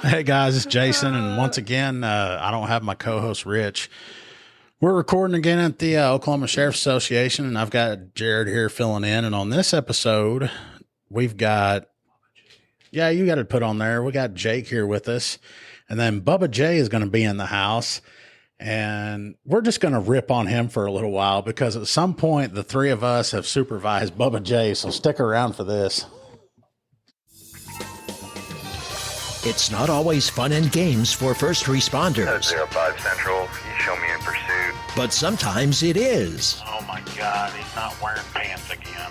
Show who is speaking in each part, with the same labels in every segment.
Speaker 1: Hey guys, it's Jason, and once again, I don't have my co-host Rich. We're recording again at the Oklahoma Sheriff's Association, and I've got Jared here filling in. And on this episode, we've got, you got to put on there. We got Jake here with us, and then Bubba J is going to be in the house, and we're just going to rip on him for a little while because at some point the three of us have supervised Bubba J. So stick around for this.
Speaker 2: It's not always fun and games for first responders.
Speaker 3: 05 Central, you show me in pursuit.
Speaker 2: But sometimes it is.
Speaker 4: Oh my God, he's not wearing pants again.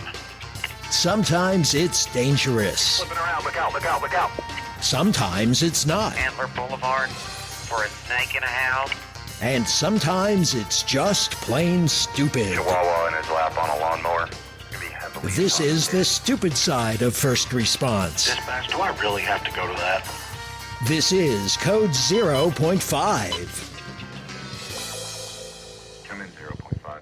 Speaker 2: Sometimes it's dangerous.
Speaker 3: Flipping around, look out, look out, look out.
Speaker 2: Sometimes it's not.
Speaker 3: Antler Boulevard for a snake in a house.
Speaker 2: And sometimes it's just plain stupid.
Speaker 3: Chihuahua in his lap on a lawnmower.
Speaker 2: This is the stupid side of first response.
Speaker 4: Dispatch, do I really have to go to that?
Speaker 2: This is Code 0.5.
Speaker 3: Come in 0.5.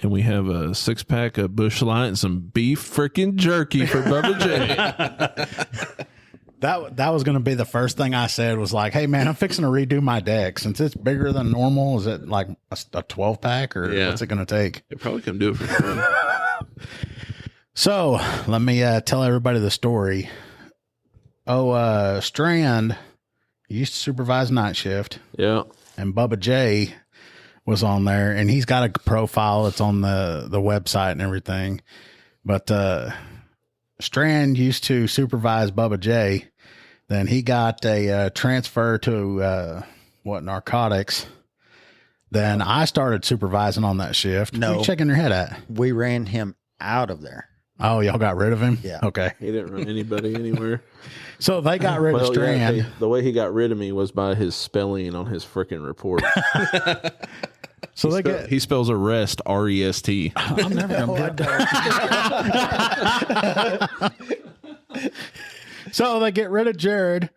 Speaker 5: And we have a 6-pack of Busch Light and some beef freaking jerky for Bubba J.
Speaker 1: That was going to be the first thing I said was like, hey, man, I'm fixing to redo my deck. Since it's bigger than normal, is it like a 12-pack or what's it going to take?
Speaker 5: They probably come do it for free.
Speaker 1: So let me tell everybody the story. Strand used to supervise night shift.
Speaker 5: Yeah.
Speaker 1: And Bubba J was on there, and he's got a profile that's on the website and everything. But Strand used to supervise Bubba J. Then he got a transfer to narcotics. Then I started supervising on that shift.
Speaker 6: No.
Speaker 1: What are you checking your head at?
Speaker 6: We ran him out of there.
Speaker 1: Oh, y'all got rid of him?
Speaker 6: Yeah.
Speaker 1: Okay.
Speaker 5: He didn't run anybody anywhere.
Speaker 1: So they got rid of Strand.
Speaker 5: The way he got rid of me was by his spelling on his freaking report.
Speaker 1: So
Speaker 5: he spells arrest R-E-S-T.
Speaker 1: I'm never going to get So they get rid of Jared.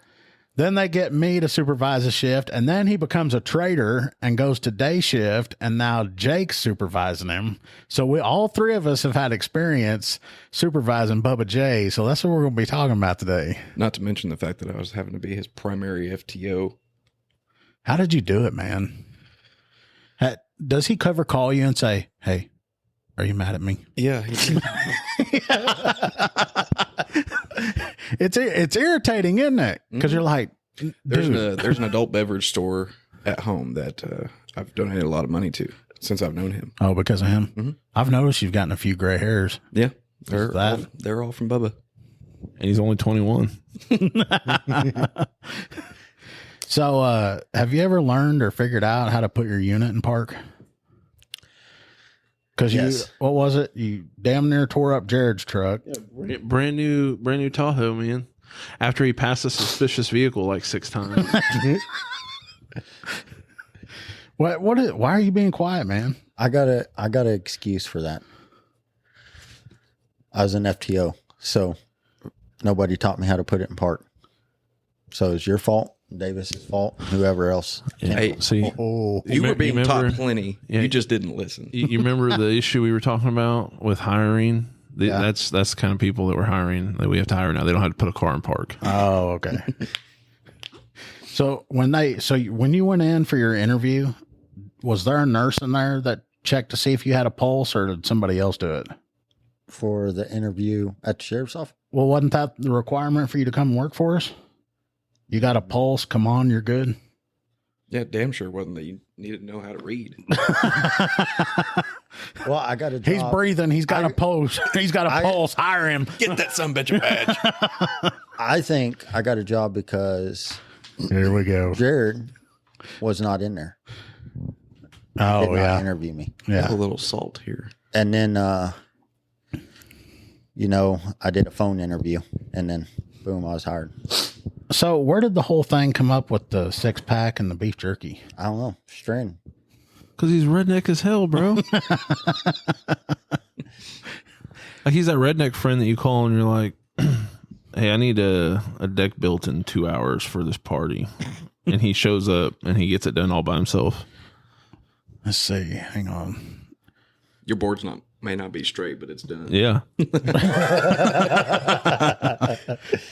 Speaker 1: Then they get me to supervise a shift, and then he becomes a trader and goes to day shift, and now Jake's supervising him. So all three of us have had experience supervising Bubba J, so that's what we're going to be talking about today.
Speaker 7: Not to mention the fact that I was having to be his primary FTO.
Speaker 1: How did you do it, man? Does he cover call you and say, hey, are you mad at me?
Speaker 7: Yeah.
Speaker 1: It's irritating, isn't it? Because you're like,
Speaker 7: there's an adult beverage store at home that I've donated a lot of money to since I've known him.
Speaker 1: Oh, because of him?
Speaker 7: Mm-hmm.
Speaker 1: I've noticed you've gotten a few gray hairs.
Speaker 7: Yeah. They're all from Bubba.
Speaker 5: And he's only 21.
Speaker 1: So, have you ever learned or figured out how to put your unit in park? Because what was it? You damn near tore up Jared's truck.
Speaker 5: Yeah, brand new Tahoe, man. After he passed a suspicious vehicle like 6 times.
Speaker 1: Why are you being quiet, man?
Speaker 6: I got an excuse for that. I was an FTO, so nobody taught me how to put it in park. So it's your fault, Davis's fault, whoever else.
Speaker 7: Hey,
Speaker 5: see,
Speaker 7: you were being taught plenty. Yeah, you just didn't listen.
Speaker 5: You remember the issue we were talking about with hiring? That's the kind of people that we're hiring that we have to hire now. They don't have to put a car in park.
Speaker 1: Oh, okay. So when you went in for your interview, was there a nurse in there that checked to see if you had a pulse, or did somebody else do it?
Speaker 6: For the interview at the sheriff's office?
Speaker 1: Well, wasn't that the requirement for you to come and work for us? You got a pulse? Come on, you're good.
Speaker 7: Yeah, damn sure wasn't that you needed to know how to read.
Speaker 6: Well, I got a job.
Speaker 1: He's breathing. He's got a pulse. He's got a pulse. Hire him.
Speaker 7: Get that sumbitch badge.
Speaker 6: I think I got a job because
Speaker 1: here we go.
Speaker 6: Jared was not in there.
Speaker 1: Oh,
Speaker 6: Did not interview me.
Speaker 1: Yeah.
Speaker 7: A little salt here.
Speaker 6: And then, I did a phone interview, and then boom, I was hired.
Speaker 1: So where did the whole thing come up with the 6-pack and the beef jerky?
Speaker 6: I don't know. Strand.
Speaker 5: Because he's redneck as hell, bro. Like he's that redneck friend that you call and you're like, hey, I need a deck built in 2 hours for this party. And he shows up and he gets it done all by himself.
Speaker 1: Let's see. Hang on.
Speaker 7: Your board's may not be straight, but it's done.
Speaker 5: Yeah.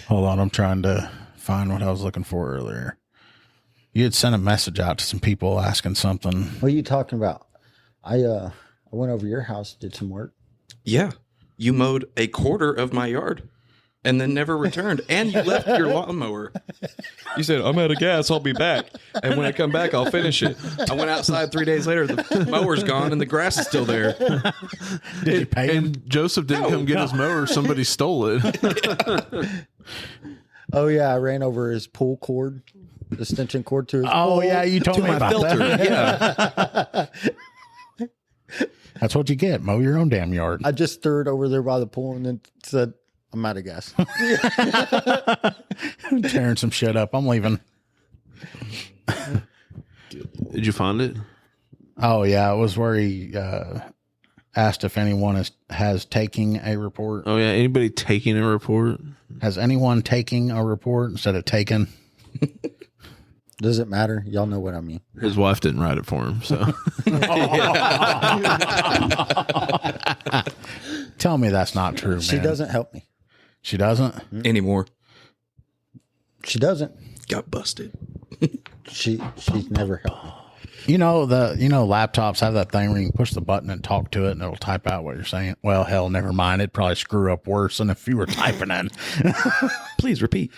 Speaker 1: Hold on. I'm trying to find what I was looking for earlier. You had sent a message out to some people asking something.
Speaker 6: What are you talking about? I went over your house, did some work.
Speaker 7: Yeah. You mowed a quarter of my yard and then never returned. And you left your lawnmower. You said, I'm out of gas. I'll be back. And when I come back, I'll finish it. I went outside 3 days later. The mower's gone and the grass is still there.
Speaker 1: Did you pay him?
Speaker 5: And Joseph didn't come get his mower. Somebody stole it.
Speaker 6: Oh, yeah. I ran over his pull cord, the extension cord to his
Speaker 1: Oh,
Speaker 6: pole.
Speaker 1: yeah. You told me
Speaker 7: My
Speaker 1: about
Speaker 7: filter.
Speaker 1: that.
Speaker 7: Yeah.
Speaker 1: That's what you get. Mow your own damn yard.
Speaker 6: I just threw it over there by the pool and then said, I'm out of gas.
Speaker 1: Tearing some shit up. I'm leaving.
Speaker 5: Did you find it?
Speaker 1: Oh, yeah. It was where he asked if anyone has taking a report.
Speaker 5: Oh, yeah. Anybody taking a report?
Speaker 1: Has anyone taking a report instead of taken?
Speaker 6: Does it matter? Y'all know what I mean.
Speaker 5: His wife didn't write it for him. So
Speaker 1: Tell me that's not true, man.
Speaker 6: She doesn't help me.
Speaker 1: She doesn't?
Speaker 7: Anymore.
Speaker 6: She doesn't.
Speaker 7: Got busted.
Speaker 6: She's never helped me.
Speaker 1: Laptops have that thing where you can push the button and talk to it and it'll type out what you're saying. Well, hell, never mind. It'd probably screw up worse than if you were typing in.
Speaker 7: Please repeat.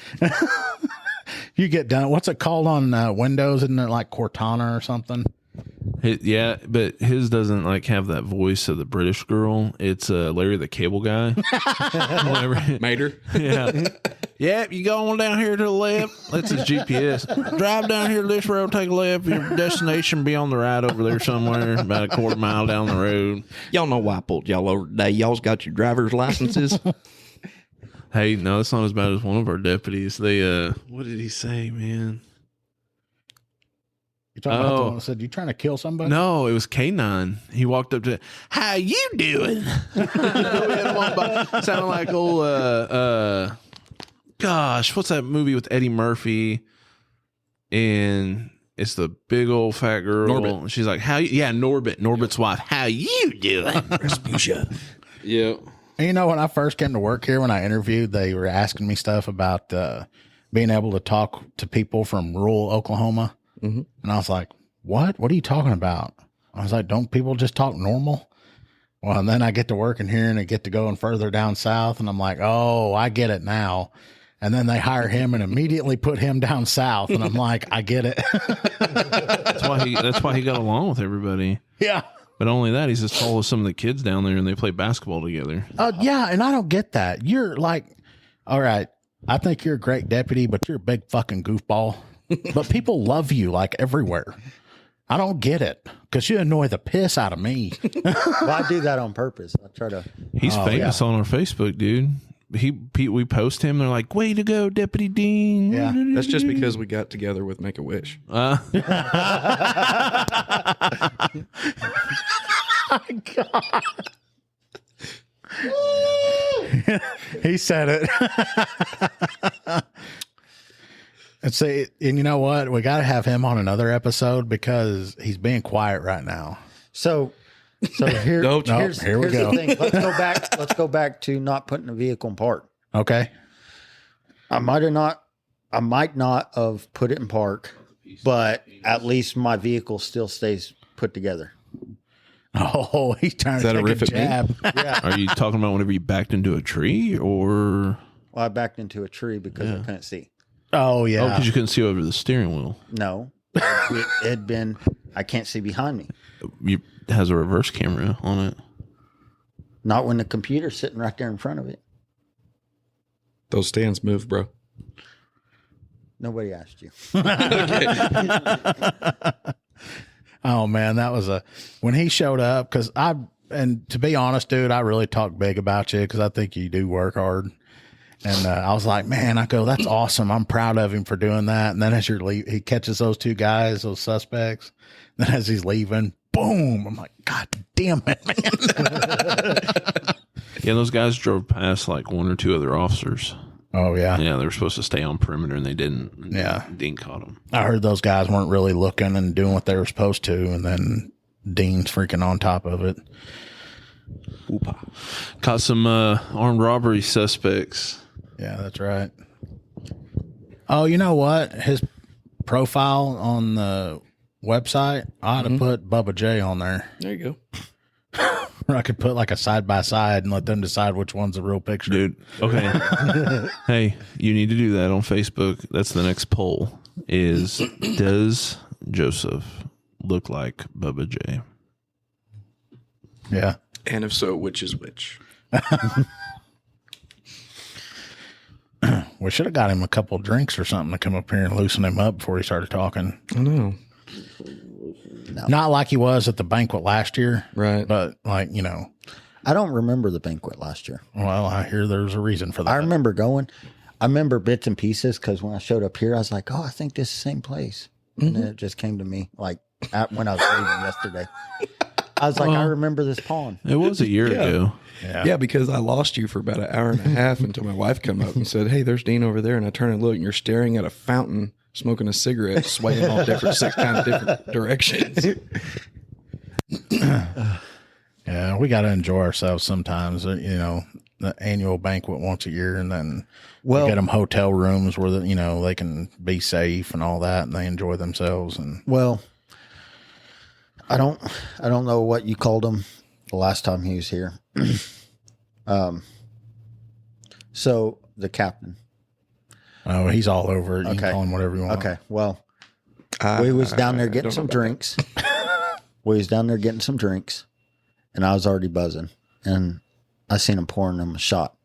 Speaker 1: You get done. What's it called on Windows? Isn't it like Cortana or something?
Speaker 5: yeah, but his doesn't like have that voice of the British girl. It's Larry the Cable Guy. Whatever.
Speaker 7: Mater.
Speaker 5: Yeah. Yep, you go on down here to the left. That's his GPS. Drive down here to this road, take a left. Your destination be on the right over there somewhere, about a quarter mile down the road.
Speaker 7: Y'all know why I pulled y'all over today. Y'all's got your driver's licenses.
Speaker 5: Hey, no, it's not as bad as one of our deputies. They, what did he say, man?
Speaker 1: You talking about the one that said, you trying to kill somebody?
Speaker 5: No, it was K9. He walked up to, how you doing? Sounded like old, gosh, what's that movie with Eddie Murphy? And it's the big old fat girl.
Speaker 7: Norbit.
Speaker 5: She's like, Norbert's wife. How you doing?
Speaker 7: Rasputia.
Speaker 5: Yeah.
Speaker 1: And when I first came to work here, when I interviewed, they were asking me stuff about being able to talk to people from rural Oklahoma. Mm-hmm. And I was like, what? What are you talking about? I was like, don't people just talk normal? Well, and then I get to working here and I get to going further down south. And I'm like, oh, I get it now. And then they hire him and immediately put him down south. And I'm like, I get it.
Speaker 5: That's why he got along with everybody.
Speaker 1: Yeah.
Speaker 5: But only that, he's as tall as some of the kids down there and they play basketball together.
Speaker 1: Yeah. And I don't get that. You're like, all right, I think you're a great deputy, but you're a big fucking goofball. But people love you like everywhere. I don't get it because you annoy the piss out of me.
Speaker 6: Well, I do that on purpose. I try to.
Speaker 5: He's famous on our Facebook, dude. We post him. They're like, way to go, Deputy Dean.
Speaker 1: Yeah.
Speaker 7: That's just because we got together with Make-A-Wish.
Speaker 1: God. He said it. And say, and you know what? We got to have him on another episode because he's being quiet right now.
Speaker 6: So here, here's
Speaker 1: here we
Speaker 6: here's
Speaker 1: go.
Speaker 6: the thing. Let's go back to not putting a vehicle in park.
Speaker 1: Okay.
Speaker 6: I might not have put it in park, but at least my vehicle still stays put together.
Speaker 1: Oh, he's trying
Speaker 7: Is
Speaker 1: to
Speaker 7: that a
Speaker 1: take
Speaker 7: riff
Speaker 1: a
Speaker 7: at me?
Speaker 1: jab.
Speaker 6: Yeah.
Speaker 5: Are you talking about whenever you backed into a tree or?
Speaker 6: Well, I backed into a tree because I couldn't see.
Speaker 1: Oh,
Speaker 5: Oh,
Speaker 1: yeah.
Speaker 5: because you couldn't see over the steering wheel.
Speaker 6: No, it had been. I can't see behind me.
Speaker 5: It has a reverse camera on it.
Speaker 6: Not when the computer's sitting right there in front of it.
Speaker 7: Those stands move, bro.
Speaker 6: Nobody asked you.
Speaker 1: Oh, man, that was when he showed up, because and to be honest, dude, I really talk big about you because I think you do work hard. And I was like, man, that's awesome. I'm proud of him for doing that. And then as he catches those two guys, those suspects. Then as he's leaving, boom, I'm like, God damn it, man.
Speaker 5: Yeah, those guys drove past like one or two other officers.
Speaker 1: Oh, yeah.
Speaker 5: Yeah, they were supposed to stay on perimeter and they didn't. And
Speaker 1: Yeah.
Speaker 5: Dean caught them.
Speaker 1: I heard those guys weren't really looking and doing what they were supposed to. And then Dean's freaking on top of it.
Speaker 5: Caught some armed robbery suspects.
Speaker 1: Yeah, that's right. Oh, you know what? His profile on the website, I ought to put Bubba J on there.
Speaker 7: There you go.
Speaker 1: Or I could put like a side by side and let them decide which one's the real picture.
Speaker 5: Dude, okay. Hey, you need to do that on Facebook. That's the next poll is, does Joseph look like Bubba J?
Speaker 1: Yeah.
Speaker 7: And if so, which is which?
Speaker 1: We should have got him a couple drinks or something to come up here and loosen him up before he started talking.
Speaker 7: I know.
Speaker 1: Not like he was at the banquet last year.
Speaker 7: Right.
Speaker 1: But like, you know.
Speaker 6: I don't remember the banquet last year.
Speaker 1: Well, I hear there's a reason for that.
Speaker 6: I remember going. I remember bits and pieces because when I showed up here, I was like, oh, I think this is the same place. And then it just came to me like when I was leaving yesterday. I was like, I remember this pond.
Speaker 5: It was a year ago.
Speaker 7: Yeah, because I lost you for about an hour and a half until my wife come up and said, hey, there's Dean over there. And I turn and look, and you're staring at a fountain, smoking a cigarette, swaying all different, 6 kind of different directions.
Speaker 1: Yeah, we got to enjoy ourselves sometimes. You know, the annual banquet once a year, and then we get them hotel rooms where they can be safe and all that, and they enjoy themselves. And
Speaker 6: well, I don't know what you called him the last time he was here. So the captain.
Speaker 1: Oh, he's all over it. You
Speaker 6: Okay.
Speaker 1: can call him whatever you want.
Speaker 6: Okay, well, we was down there getting some drinks. We was down there getting some drinks, and I was already buzzing. And I seen him pouring him a shot.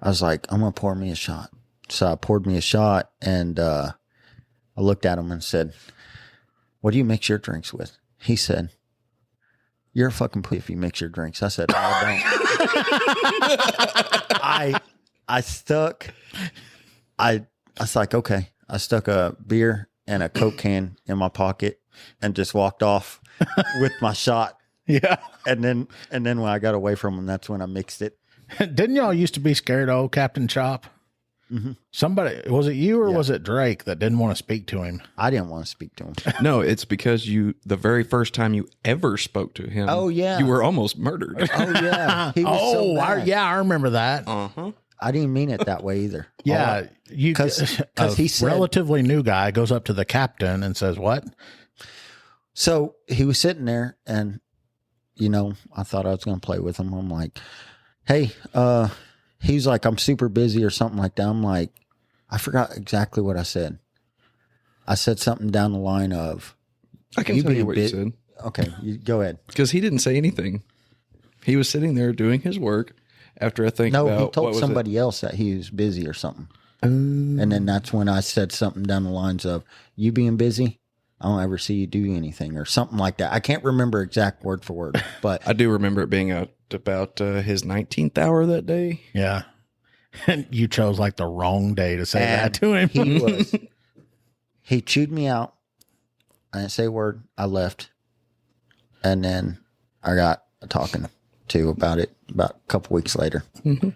Speaker 6: I was like, I'm going to pour me a shot. So I poured me a shot, and I looked at him and said, what do you mix your drinks with? He said, you're a fucking pussy if you mix your drinks. I said, I don't. I was like, okay. I stuck a beer and a Coke can in my pocket and just walked off with my shot.
Speaker 1: Yeah.
Speaker 6: And then when I got away from him, that's when I mixed it.
Speaker 1: Didn't y'all used to be scared of old Captain Chop?
Speaker 6: Mm-hmm.
Speaker 1: Somebody, was it you or was it Drake that didn't want to speak to him?
Speaker 6: I didn't want to speak to him.
Speaker 7: No, it's because the very first time you ever spoke to him,
Speaker 6: Oh, yeah.
Speaker 7: you were almost murdered.
Speaker 6: Oh, yeah. He was so mad.
Speaker 1: I remember that.
Speaker 7: Uh-huh.
Speaker 6: I didn't mean it that way either.
Speaker 1: Yeah, because
Speaker 6: he said,
Speaker 1: relatively new guy goes up to the captain and says, "What?"
Speaker 6: So he was sitting there, and I thought I was going to play with him. I'm like, "Hey," he's like, "I'm super busy" or something like that. I'm like, I forgot exactly what I said. I said something down the line of,
Speaker 7: I can tell you what you said.
Speaker 6: Okay, you go ahead.
Speaker 7: Because he didn't say anything. He was sitting there doing his work. After I think about
Speaker 6: he told somebody else that he was busy or something. And then that's when I said something down the lines of, you being busy, I don't ever see you do anything or something like that. I can't remember exact word for word, but
Speaker 7: I do remember it being at about his 19th hour that day.
Speaker 1: Yeah, and you chose like the wrong day to say that to him.
Speaker 6: He chewed me out. I didn't say a word. I left. And then I got talking to about it about a couple weeks later.
Speaker 7: Mm-hmm.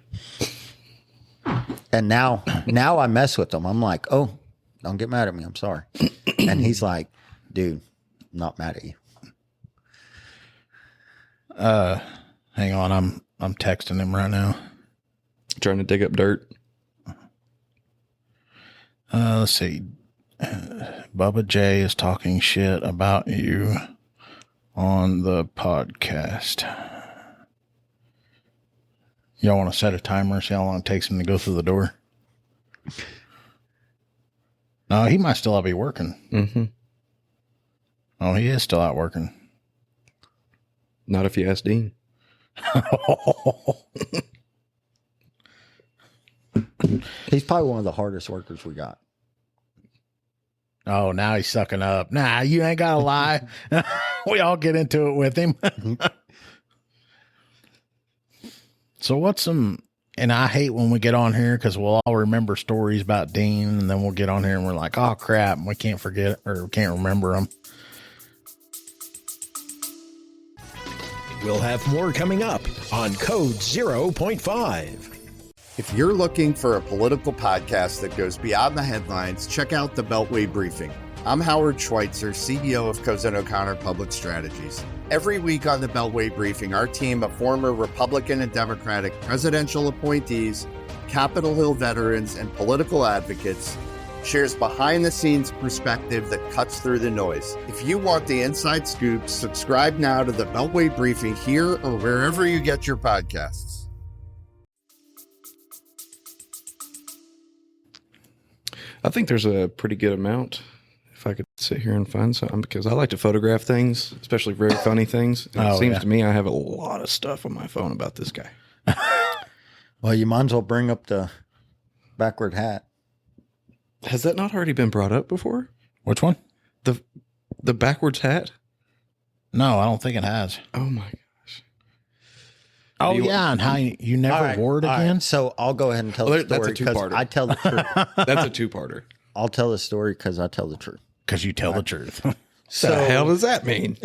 Speaker 6: And now I mess with him. I'm like, oh, don't get mad at me. I'm sorry. And he's like, dude, I'm not mad at you.
Speaker 1: Hang on, I'm texting him right now.
Speaker 7: Trying to dig up dirt.
Speaker 1: Let's see. Bubba J is talking shit about you on the podcast. Y'all want to set a timer, see how long it takes him to go through the door? No, he might still be working.
Speaker 7: Mm-hmm.
Speaker 1: Oh, he is still out working.
Speaker 7: Not if you ask Dean.
Speaker 6: He's probably one of the hardest workers we got.
Speaker 1: Oh, now he's sucking up. Nah, you ain't got to lie. We all get into it with him. So what's some, and I hate when we get on here because we'll all remember stories about Dean, and then we'll get on here and we're like, oh crap, we can't forget or can't remember them.
Speaker 2: We'll have more coming up on Code 0.5.
Speaker 8: If you're looking for a political podcast that goes beyond the headlines, check out the Beltway Briefing. I'm Howard Schweitzer, CEO of Cozen O'Connor Public Strategies. Every week on the Beltway Briefing, our team of former Republican and Democratic presidential appointees, Capitol Hill veterans, and political advocates shares behind-the-scenes perspective that cuts through the noise. If you want the inside scoop, subscribe now to the Beltway Briefing here or wherever you get your podcasts.
Speaker 7: I think there's a pretty good amount. If I could sit here and find some, because I like to photograph things, especially very funny things. And it seems to me I have a lot of stuff on my phone about this guy.
Speaker 6: Well, you might as well bring up the backward hat.
Speaker 7: Has that not already been brought up before?
Speaker 1: Which one?
Speaker 7: The backwards hat?
Speaker 1: No, I don't think it has.
Speaker 7: Oh my gosh.
Speaker 1: Oh, yeah, and how you never wore it again?
Speaker 6: So I'll go ahead and tell the story.
Speaker 7: That's a two-parter.
Speaker 6: I tell the truth.
Speaker 7: That's a two-parter.
Speaker 6: I'll tell the story because I tell the truth.
Speaker 1: Because you tell the truth.
Speaker 7: So the hell does that mean?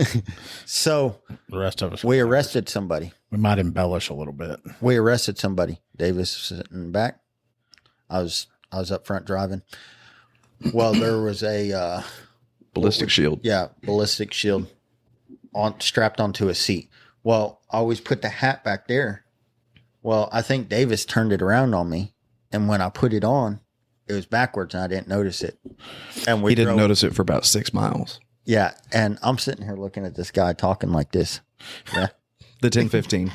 Speaker 6: So
Speaker 1: The rest of us,
Speaker 6: we arrested somebody.
Speaker 1: we might embellish a little bit.
Speaker 6: We arrested somebody. Davis was sitting in the back. I was up front driving. Well, there was a
Speaker 7: Ballistic shield.
Speaker 6: ballistic shield strapped onto a seat. Well, I always put the hat back there. Well, I think Davis turned it around on me, and when I put it on, it was backwards, and I didn't notice it. And
Speaker 7: He didn't notice it for about 6 miles.
Speaker 6: Yeah, and I'm sitting here looking at this guy talking like this. Yeah.
Speaker 7: The 1015.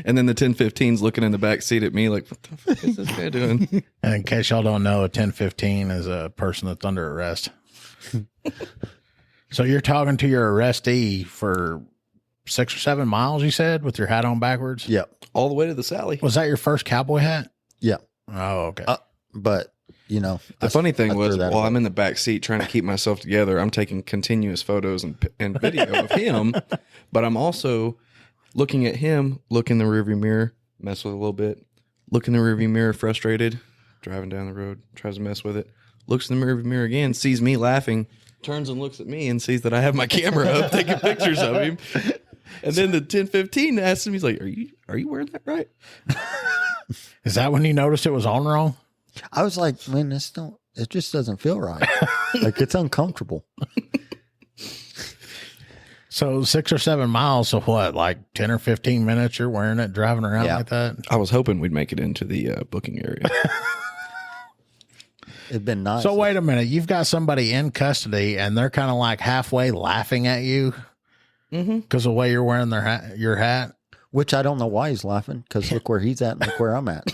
Speaker 7: And then the 1015's looking in the back seat at me like, what the fuck is this guy doing?
Speaker 1: And in case y'all don't know, a 1015 is a person that's under arrest. So you're talking to your arrestee for 6 or 7 miles, you said, with your hat on backwards?
Speaker 6: Yep.
Speaker 7: All the way to the Sally.
Speaker 1: Was that your first cowboy hat?
Speaker 6: Yep.
Speaker 1: Oh, okay.
Speaker 6: But, you know.
Speaker 7: The funny thing was,
Speaker 6: that
Speaker 7: while
Speaker 6: away.
Speaker 7: I'm in the back seat trying to keep myself together, I'm taking continuous photos and video of him, but I'm also looking at him, look in the rearview mirror, mess with it a little bit, look in the rearview mirror, frustrated, driving down the road, tries to mess with it, looks in the rearview mirror again, sees me laughing, turns and looks at me and sees that I have my camera up taking pictures of him. And then the 1015 asks him, he's like, are you wearing that right?
Speaker 1: Is that when you noticed it was on wrong?
Speaker 6: I was like, man, it just doesn't feel right. Like, it's uncomfortable.
Speaker 1: So 6 or 7 miles, so what, like 10 or 15 minutes you're wearing it, driving around
Speaker 6: Yeah.
Speaker 1: like that?
Speaker 7: I was hoping we'd make it into the booking area.
Speaker 6: It'd been nice.
Speaker 1: So wait a minute, you've got somebody in custody and they're kind of like halfway laughing at you because of the way you're wearing your hat?
Speaker 6: Which I don't know why he's laughing, because look where he's at and look where I'm at.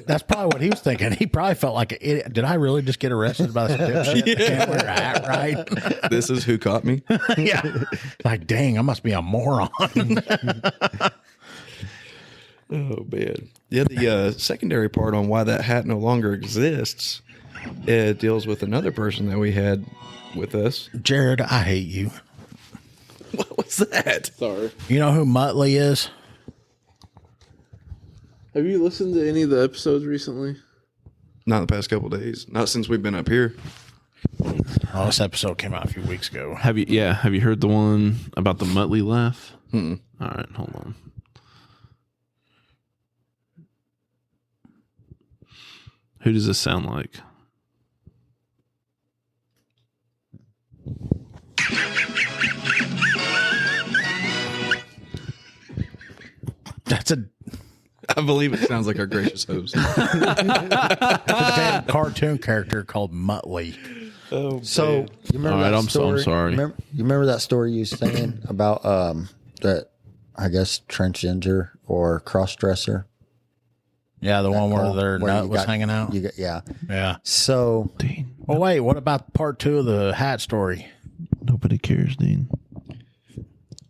Speaker 1: That's probably what he was thinking. He probably felt like, did I really just get arrested by this dipshit? I can't wear a hat right?
Speaker 7: This is who caught me.
Speaker 1: Yeah. Like, dang, I must be a moron.
Speaker 7: Oh, man. Yeah, the secondary part on why that hat no longer exists deals with another person that we had with us.
Speaker 1: Jared, I hate you.
Speaker 7: What was that?
Speaker 5: Sorry.
Speaker 1: You know who Mutley is?
Speaker 5: Have you listened to any of the episodes recently?
Speaker 7: Not the past couple of days. Not since we've been up here.
Speaker 1: Oh, this episode came out a few weeks ago.
Speaker 5: Have you heard the one about the Mutley laugh?
Speaker 7: Mm-mm.
Speaker 5: All right, hold on. Who does this sound like?
Speaker 1: That's a
Speaker 7: I believe it sounds like our gracious host.
Speaker 1: damn cartoon character called Mutley.
Speaker 7: Oh,
Speaker 6: So you remember
Speaker 5: All right,
Speaker 6: that
Speaker 5: I'm
Speaker 6: story?
Speaker 5: sorry.
Speaker 6: You remember that story you was saying about that? I guess transgender or crossdresser.
Speaker 1: Yeah, the one where
Speaker 6: call
Speaker 1: their
Speaker 6: where
Speaker 1: nut
Speaker 6: you
Speaker 1: was
Speaker 6: got-
Speaker 1: hanging out.
Speaker 6: Yeah.
Speaker 1: Yeah.
Speaker 6: So
Speaker 5: Dean,
Speaker 1: Well, wait, what about part 2 of the hat story?
Speaker 5: nobody cares, Dean.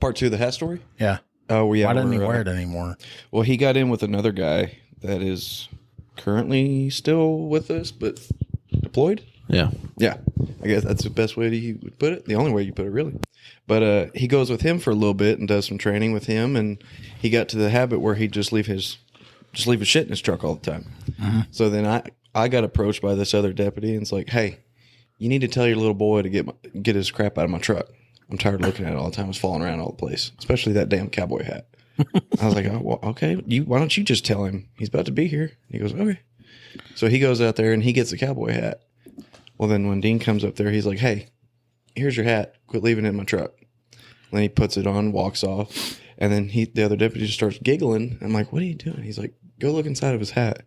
Speaker 7: Part 2 of the hat story?
Speaker 1: Yeah.
Speaker 7: Oh, yeah.
Speaker 1: Why doesn't he
Speaker 7: we're,
Speaker 1: wear it anymore?
Speaker 7: Well, he got in with another guy that is currently still with us, but deployed.
Speaker 5: Yeah.
Speaker 7: Yeah, I guess that's the best way you would put it. The only way you put it, really. But he goes with him for a little bit and does some training with him, and he got to the habit where he'd just leave his shit in his truck all the time. So then I got approached by this other deputy, and it's like, hey, you need to tell your little boy to get his crap out of my truck. I'm tired of looking at it all the time. It's falling around all the place, especially that damn cowboy hat. I was like, oh, well, okay, why don't you just tell him he's about to be here? He goes, okay. So he goes out there and he gets the cowboy hat. Well, then when Dean comes up there, he's like, hey, here's your hat. Quit leaving it in my truck. And then he puts it on, walks off. And then the other deputy just starts giggling. I'm like, what are you doing? He's like, go look inside of his hat.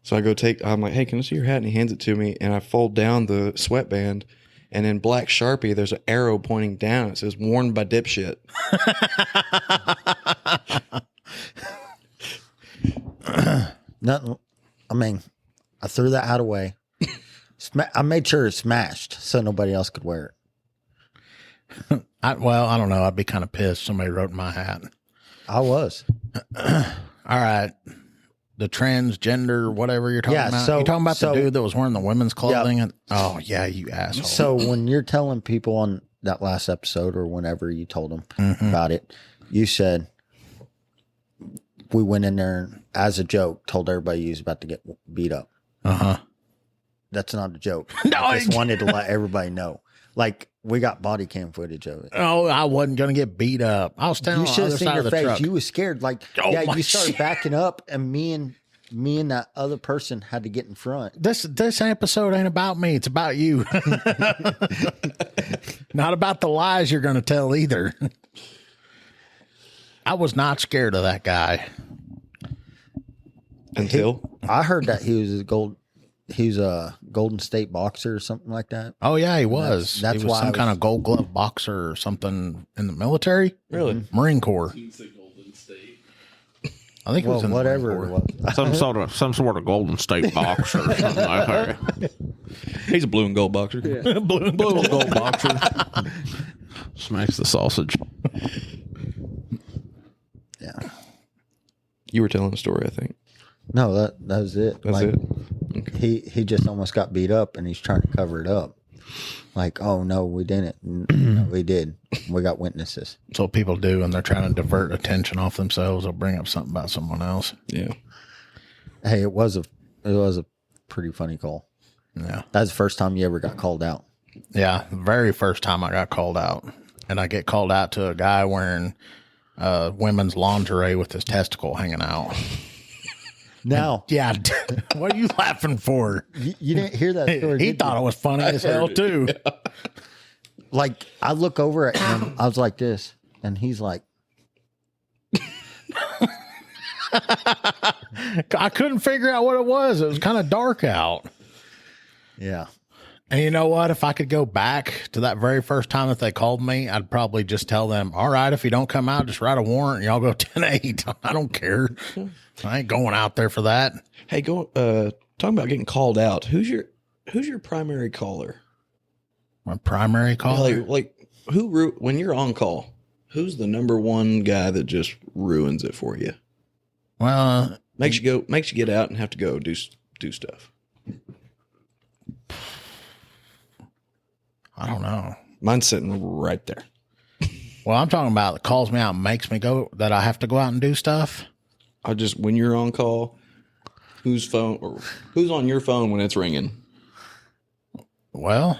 Speaker 7: So I'm like, hey, can I see your hat? And he hands it to me, and I fold down the sweatband, and in black Sharpie, there's an arrow pointing down. It says, worn by dipshit.
Speaker 6: Nothing. I mean, I threw that hat away. I made sure it smashed so nobody else could wear it.
Speaker 1: I don't know. I'd be kind of pissed if somebody wrote my hat.
Speaker 6: I was.
Speaker 1: All right. The transgender, whatever you're talking about. You're talking about the dude that was wearing the women's clothing?
Speaker 6: Yep.
Speaker 1: Oh, yeah, you asshole.
Speaker 6: So when you're telling people on that last episode or whenever you told them about it, you said we went in there and, as a joke, told everybody you was about to get beat up.
Speaker 1: Uh-huh.
Speaker 6: That's not a joke.
Speaker 1: No,
Speaker 6: I just wanted to let everybody know. Like, we got body cam footage of it.
Speaker 1: Oh, I wasn't going to get beat up. I was standing
Speaker 6: You
Speaker 1: on
Speaker 6: should
Speaker 1: the
Speaker 6: have
Speaker 1: other
Speaker 6: seen
Speaker 1: side
Speaker 6: your
Speaker 1: of the
Speaker 6: face.
Speaker 1: truck.
Speaker 6: You was scared. Like, you started
Speaker 1: shit.
Speaker 6: backing up, and me and that other person had to get in front.
Speaker 1: This episode ain't about me. It's about you. Not about the lies you're going to tell either. I was not scared of that guy.
Speaker 7: Until?
Speaker 6: I heard that he was a Golden State boxer or something like that.
Speaker 1: Oh, yeah, he was.
Speaker 6: That's
Speaker 1: he was
Speaker 6: why
Speaker 1: some kind of gold glove boxer or something in the military.
Speaker 7: Really?
Speaker 1: Marine Corps. I think it was in the
Speaker 6: whatever
Speaker 1: Marine
Speaker 6: it
Speaker 1: Corps.
Speaker 6: was.
Speaker 5: some sort of Golden State boxer or something like that.
Speaker 7: He's a blue and gold boxer.
Speaker 5: Blue and gold boxer. Smacks the sausage.
Speaker 6: Yeah.
Speaker 7: You were telling a story, I think.
Speaker 6: No, that was it.
Speaker 7: That's
Speaker 6: like,
Speaker 7: it? Okay.
Speaker 6: He just almost got beat up, and he's trying to cover it up. Like, oh, no, we didn't. No, we did. We got witnesses.
Speaker 1: That's what people do when they're trying to divert attention off themselves. They'll bring up something about someone else.
Speaker 7: Yeah.
Speaker 6: Hey, it was a pretty funny call.
Speaker 1: Yeah.
Speaker 6: That's the first time you ever got called out.
Speaker 1: Yeah. The very first time I got called out. And I get called out to a guy wearing women's lingerie with his testicle hanging out.
Speaker 6: Now,
Speaker 1: Yeah. What are you laughing for?
Speaker 6: you didn't hear that story.
Speaker 1: He
Speaker 6: did
Speaker 1: thought
Speaker 6: you?
Speaker 1: it was funny as hell, too.
Speaker 6: Like, I look over at him. I was like this, and he's like,
Speaker 1: I couldn't figure out what it was. It was kind of dark out.
Speaker 6: yeah.
Speaker 1: And you know what? If I could go back to that very first time that they called me, I'd probably just tell them, all right, if you don't come out, just write a warrant and y'all go 10-8. I don't care. I ain't going out there for that.
Speaker 7: Hey, talking about getting called out. Who's your primary caller?
Speaker 1: My primary call.
Speaker 7: Like when you're on call, who's the number one guy that just ruins it for you?
Speaker 1: Well,
Speaker 7: Makes you get out and have to go do stuff.
Speaker 1: I don't know.
Speaker 7: Mine's sitting right there.
Speaker 1: Well, I'm talking about that calls me out and makes me go that I have to go out and do stuff.
Speaker 7: When you're on call, who's on your phone when it's ringing?
Speaker 1: Well,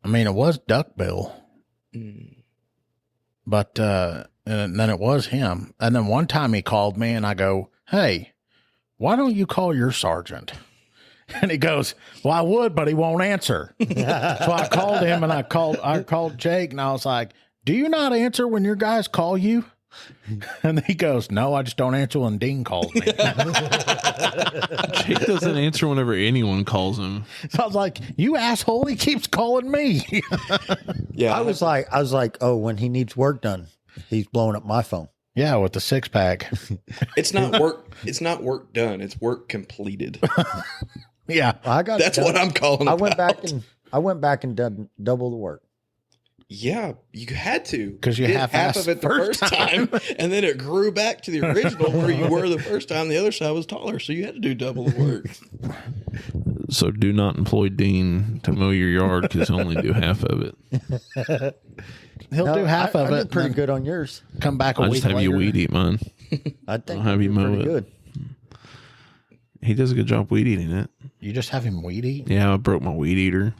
Speaker 1: I mean, it was Duck Bill, but and then it was him. And then one time he called me and I go, hey, why don't you call your sergeant? And he goes, well, I would, but he won't answer. So I called him and I called Jake and I was like, do you not answer when your guys call you? And he goes, no, I just don't answer when Dean calls me.
Speaker 5: Jake doesn't answer whenever anyone calls him.
Speaker 1: So I was like, you asshole, he keeps calling me.
Speaker 7: Yeah,
Speaker 6: I was like, oh, when he needs work done, he's blowing up my phone.
Speaker 1: Yeah, with the 6-pack.
Speaker 7: it's not work. It's not work done. It's work completed.
Speaker 1: Yeah.
Speaker 7: That's what I'm calling.
Speaker 6: I went back and done double the work.
Speaker 7: Yeah, you had to
Speaker 1: 'Cause you
Speaker 7: did
Speaker 1: half-assed
Speaker 7: half of it the first time, and then it grew back to the original where you were the first time. The other side was taller, so you had to do double the work.
Speaker 5: So do not employ Dean to mow your yard because he'll only do half of it.
Speaker 1: He'll do half of
Speaker 6: I
Speaker 1: it.
Speaker 6: did pretty
Speaker 1: and
Speaker 6: good on yours.
Speaker 1: Come back a
Speaker 5: I'll
Speaker 1: week
Speaker 5: just have
Speaker 1: later.
Speaker 5: you weed eat mine.
Speaker 6: I think
Speaker 5: I'll have you mow
Speaker 6: pretty
Speaker 5: it.
Speaker 6: good.
Speaker 5: He does a good job weed eating it.
Speaker 1: You just have him weed eat?
Speaker 5: Yeah, I broke my weed eater.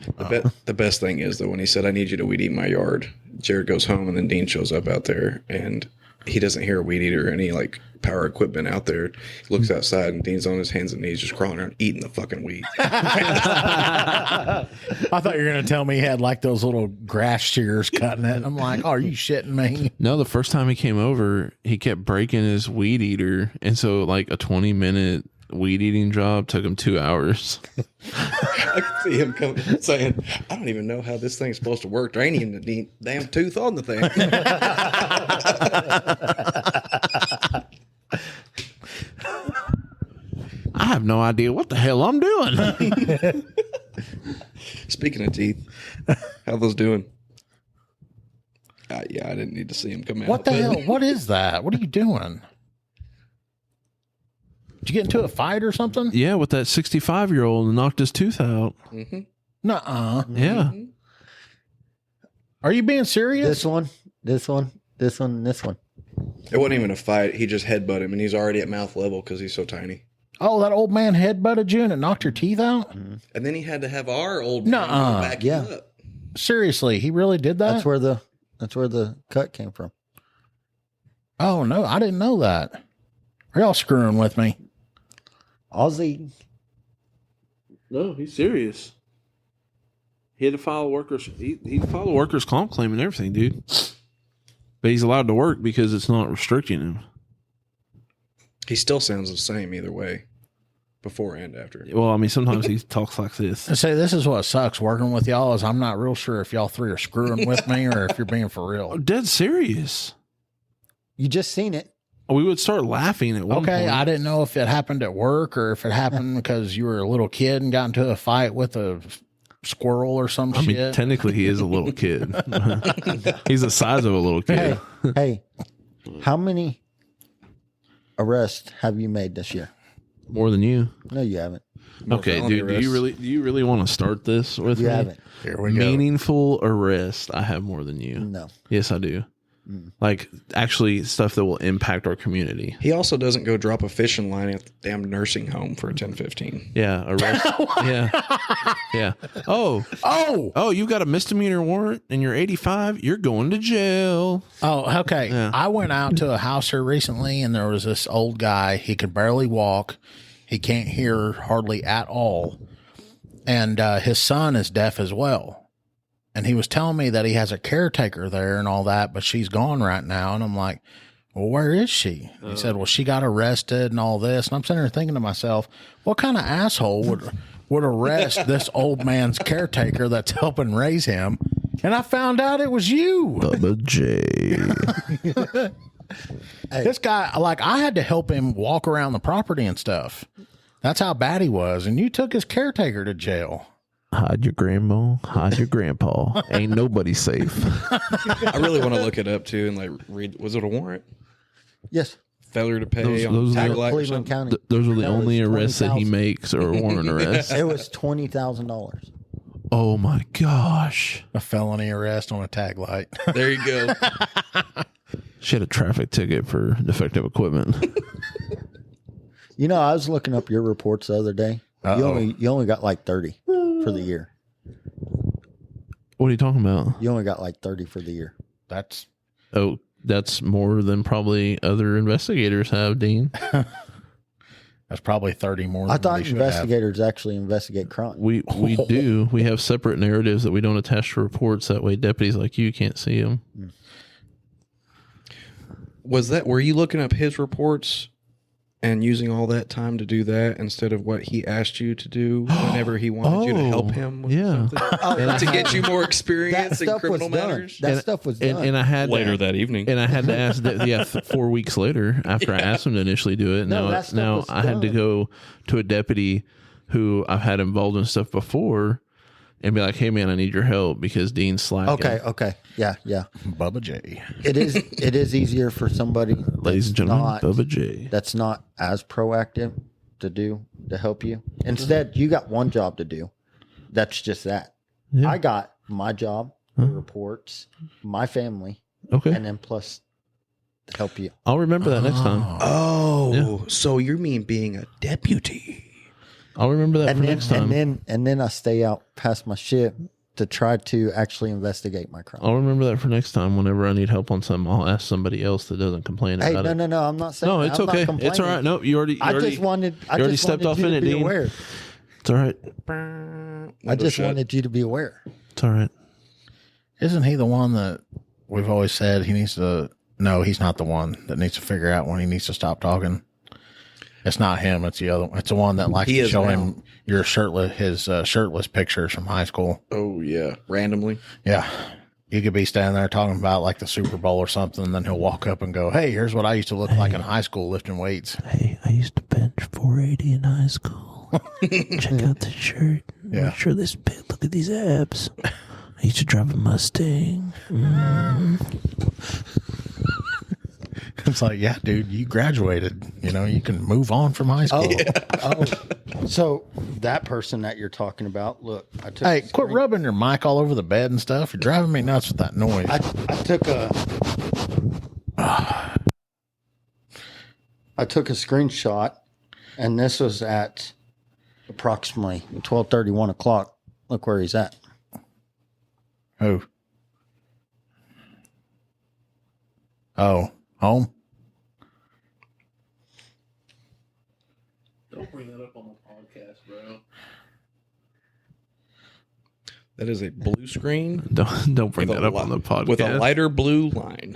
Speaker 7: The best thing is, though, when he said, I need you to weed eat my yard, Jared goes home, and then Dean shows up out there, and he doesn't hear a weed eater or any, like, power equipment out there. He looks outside, and Dean's on his hands and knees just crawling around eating the fucking weed.
Speaker 1: I thought you were going to tell me he had like those little grass shears cutting it. I'm like, oh, are you shitting me?
Speaker 5: No, the first time he came over, he kept breaking his weed eater. And so, like, a 20-minute weed eating job took him 2 hours.
Speaker 7: I can see him coming saying, I don't even know how this thing's supposed to work. There ain't even a damn tooth on the thing.
Speaker 5: I have no idea what the hell I'm doing.
Speaker 7: Speaking of teeth, how those doing? Yeah, I didn't need to see him come out.
Speaker 1: What the hell? What is that? What are you doing? Did you get into a fight or something?
Speaker 5: Yeah, with that 65-year-old and knocked his tooth out.
Speaker 7: Mm-hmm.
Speaker 1: Nuh-uh.
Speaker 5: Yeah.
Speaker 1: Are you being serious?
Speaker 6: This one, this one, this one, and this one.
Speaker 7: It wasn't even a fight. He just headbutted him, and he's already at mouth level because he's so tiny.
Speaker 1: Oh, that old man headbutted you and it knocked your teeth out?
Speaker 6: Mm-hmm.
Speaker 7: And then he had to have our old man
Speaker 1: Nuh-uh.
Speaker 7: back
Speaker 6: Yeah.
Speaker 7: him up.
Speaker 1: Seriously, he really did that?
Speaker 6: That's where the cut came from.
Speaker 1: Oh, no, I didn't know that. Are y'all screwing with me?
Speaker 6: Aussie.
Speaker 5: No, he's serious. He had to file a workers. He filed a workers' comp claim and everything, dude. But he's allowed to work because it's not restricting him.
Speaker 7: He still sounds the same either way, before and after.
Speaker 5: Well, I mean, sometimes he talks like this.
Speaker 1: I say this is what sucks working with y'all is I'm not real sure if y'all three are screwing with me or if you're being for real.
Speaker 5: Dead serious.
Speaker 6: You just seen it.
Speaker 5: We would start laughing at one
Speaker 1: Okay,
Speaker 5: point.
Speaker 1: I didn't know if it happened at work or if it happened because you were a little kid and got into a fight with a squirrel or some
Speaker 5: I
Speaker 1: shit.
Speaker 5: mean, technically, he is a little kid. He's the size of a little kid.
Speaker 6: Hey, how many arrests have you made this year?
Speaker 5: More than you.
Speaker 6: No, you haven't.
Speaker 5: Okay,
Speaker 7: felony
Speaker 5: dude. Do
Speaker 7: arrests.
Speaker 5: you really want to start this with
Speaker 6: You
Speaker 5: me?
Speaker 6: haven't.
Speaker 1: Here we go.
Speaker 5: Meaningful arrest. I have more than you.
Speaker 6: No.
Speaker 5: Yes, I do. Like actually stuff that will impact our community.
Speaker 7: He also doesn't go drop a fishing line at the damn nursing home for a 10-15.
Speaker 5: Yeah, arrest. yeah. Oh, you got a misdemeanor warrant and you're 85. You're going to jail.
Speaker 1: Oh, okay.
Speaker 5: Yeah.
Speaker 1: I went out to a house here recently and there was this old guy. He could barely walk. He can't hear hardly at all. And his son is deaf as well. And he was telling me that he has a caretaker there and all that, but she's gone right now. And I'm like, well, where is she? He said, well, she got arrested and all this. And I'm sitting there thinking to myself, what kind of asshole would arrest this old man's caretaker that's helping raise him? And I found out it was you.
Speaker 5: Bubba J.
Speaker 1: This guy, like, I had to help him walk around the property and stuff. That's how bad he was. And you took his caretaker to jail.
Speaker 5: Hide your grandma, hide your grandpa. Ain't nobody safe.
Speaker 7: I really want to look it up too and like read. Was it a warrant?
Speaker 6: Yes.
Speaker 7: Failure to pay
Speaker 5: Those
Speaker 7: on
Speaker 5: are
Speaker 7: tag
Speaker 5: the-
Speaker 7: light or
Speaker 6: Cleveland
Speaker 7: something?
Speaker 6: County.
Speaker 5: Those are the
Speaker 6: That
Speaker 5: only
Speaker 6: was
Speaker 5: arrests that he
Speaker 6: 20,000.
Speaker 5: makes or warrant arrests.
Speaker 6: It was $20,000.
Speaker 5: Oh my gosh.
Speaker 1: A felony arrest on a tag light.
Speaker 7: There you go.
Speaker 5: She had a traffic ticket for defective equipment.
Speaker 6: You know, I was looking up your reports the other day. You only got like 30 for the year.
Speaker 5: What are you talking about?
Speaker 6: You only got like 30 for the year.
Speaker 1: That's
Speaker 5: Oh, that's more than probably other investigators have, Dean.
Speaker 1: probably 30 more than
Speaker 6: I thought
Speaker 1: we should have.
Speaker 6: investigators actually investigate crime.
Speaker 5: We do. We have separate narratives that we don't attach to reports. That way deputies like you can't see them.
Speaker 7: Were you looking up his reports and using all that time to do that instead of what he asked you to do whenever he wanted you to help him with
Speaker 5: yeah.
Speaker 7: something? To get you more
Speaker 6: That
Speaker 7: experience in
Speaker 6: stuff was
Speaker 7: criminal
Speaker 6: done.
Speaker 7: matters?
Speaker 6: That stuff was done.
Speaker 5: And I had
Speaker 7: Later that evening.
Speaker 5: And I had to ask that, 4 weeks later after I asked him to initially do it.
Speaker 6: No, that stuff
Speaker 5: Now
Speaker 6: was
Speaker 5: I had to
Speaker 6: done.
Speaker 5: go to a deputy who I've had involved in stuff before and be like, hey man, I need your help because Dean's slacking.
Speaker 6: Okay. Yeah.
Speaker 1: Bubba J.
Speaker 6: It is easier for somebody
Speaker 5: Ladies and gentlemen,
Speaker 6: not,
Speaker 5: Bubba J.
Speaker 6: that's not as proactive to help you. Instead, you got one job to do. That's just that.
Speaker 5: Yeah.
Speaker 6: I got my job, the reports, my family,
Speaker 5: Okay.
Speaker 6: and then plus to help you.
Speaker 5: I'll remember that next time.
Speaker 7: Oh, so you mean being a deputy?
Speaker 5: I'll remember that for next time.
Speaker 6: And then I stay out past my shift to try to actually investigate my crime.
Speaker 5: I'll remember that for next time. Whenever I need help on something, I'll ask somebody else that doesn't complain
Speaker 6: Hey,
Speaker 5: about it.
Speaker 6: no, I'm not saying
Speaker 5: No,
Speaker 6: that.
Speaker 5: it's
Speaker 6: I'm not
Speaker 5: okay. It's
Speaker 6: complaining.
Speaker 5: all right. No, you already
Speaker 6: I just wanted
Speaker 5: stepped
Speaker 6: you
Speaker 5: off
Speaker 6: to
Speaker 5: in it,
Speaker 6: be
Speaker 5: Dean.
Speaker 6: aware.
Speaker 5: It's all right.
Speaker 6: I just wanted you to be aware.
Speaker 5: It's all right.
Speaker 1: Isn't he the one that we've always said he needs to? No, he's not the one that needs to figure out when he needs to stop talking. It's not him. It's the other one. It's the one that likes
Speaker 7: He
Speaker 1: to
Speaker 7: is
Speaker 1: show
Speaker 7: now.
Speaker 1: him your shirtless pictures from high school.
Speaker 7: Oh yeah, randomly.
Speaker 1: Yeah. You could be standing there talking about like the Super Bowl or something, and then he'll walk up and go, "Hey, here's what I used to look like in high school lifting weights."
Speaker 5: Hey, I used to bench 480 in high school. Check out the shirt.
Speaker 1: Yeah.
Speaker 5: Make sure this big. Look at these abs. I used to drive a Mustang.
Speaker 1: It's like, yeah, dude, you graduated. You know, you can move on from high school.
Speaker 6: So that person that you're talking about, look, I took.
Speaker 1: Hey, quit rubbing your mic all over the bed and stuff. You're driving me nuts with that noise.
Speaker 6: I took a screenshot, and this was at approximately 12:30, 1 o'clock. Look where he's at.
Speaker 1: Who? Oh, home?
Speaker 5: Don't bring that up on the podcast, bro.
Speaker 7: That is a blue screen.
Speaker 5: Don't bring
Speaker 7: with
Speaker 5: that
Speaker 7: a
Speaker 5: up on the podcast.
Speaker 7: with a lighter blue line.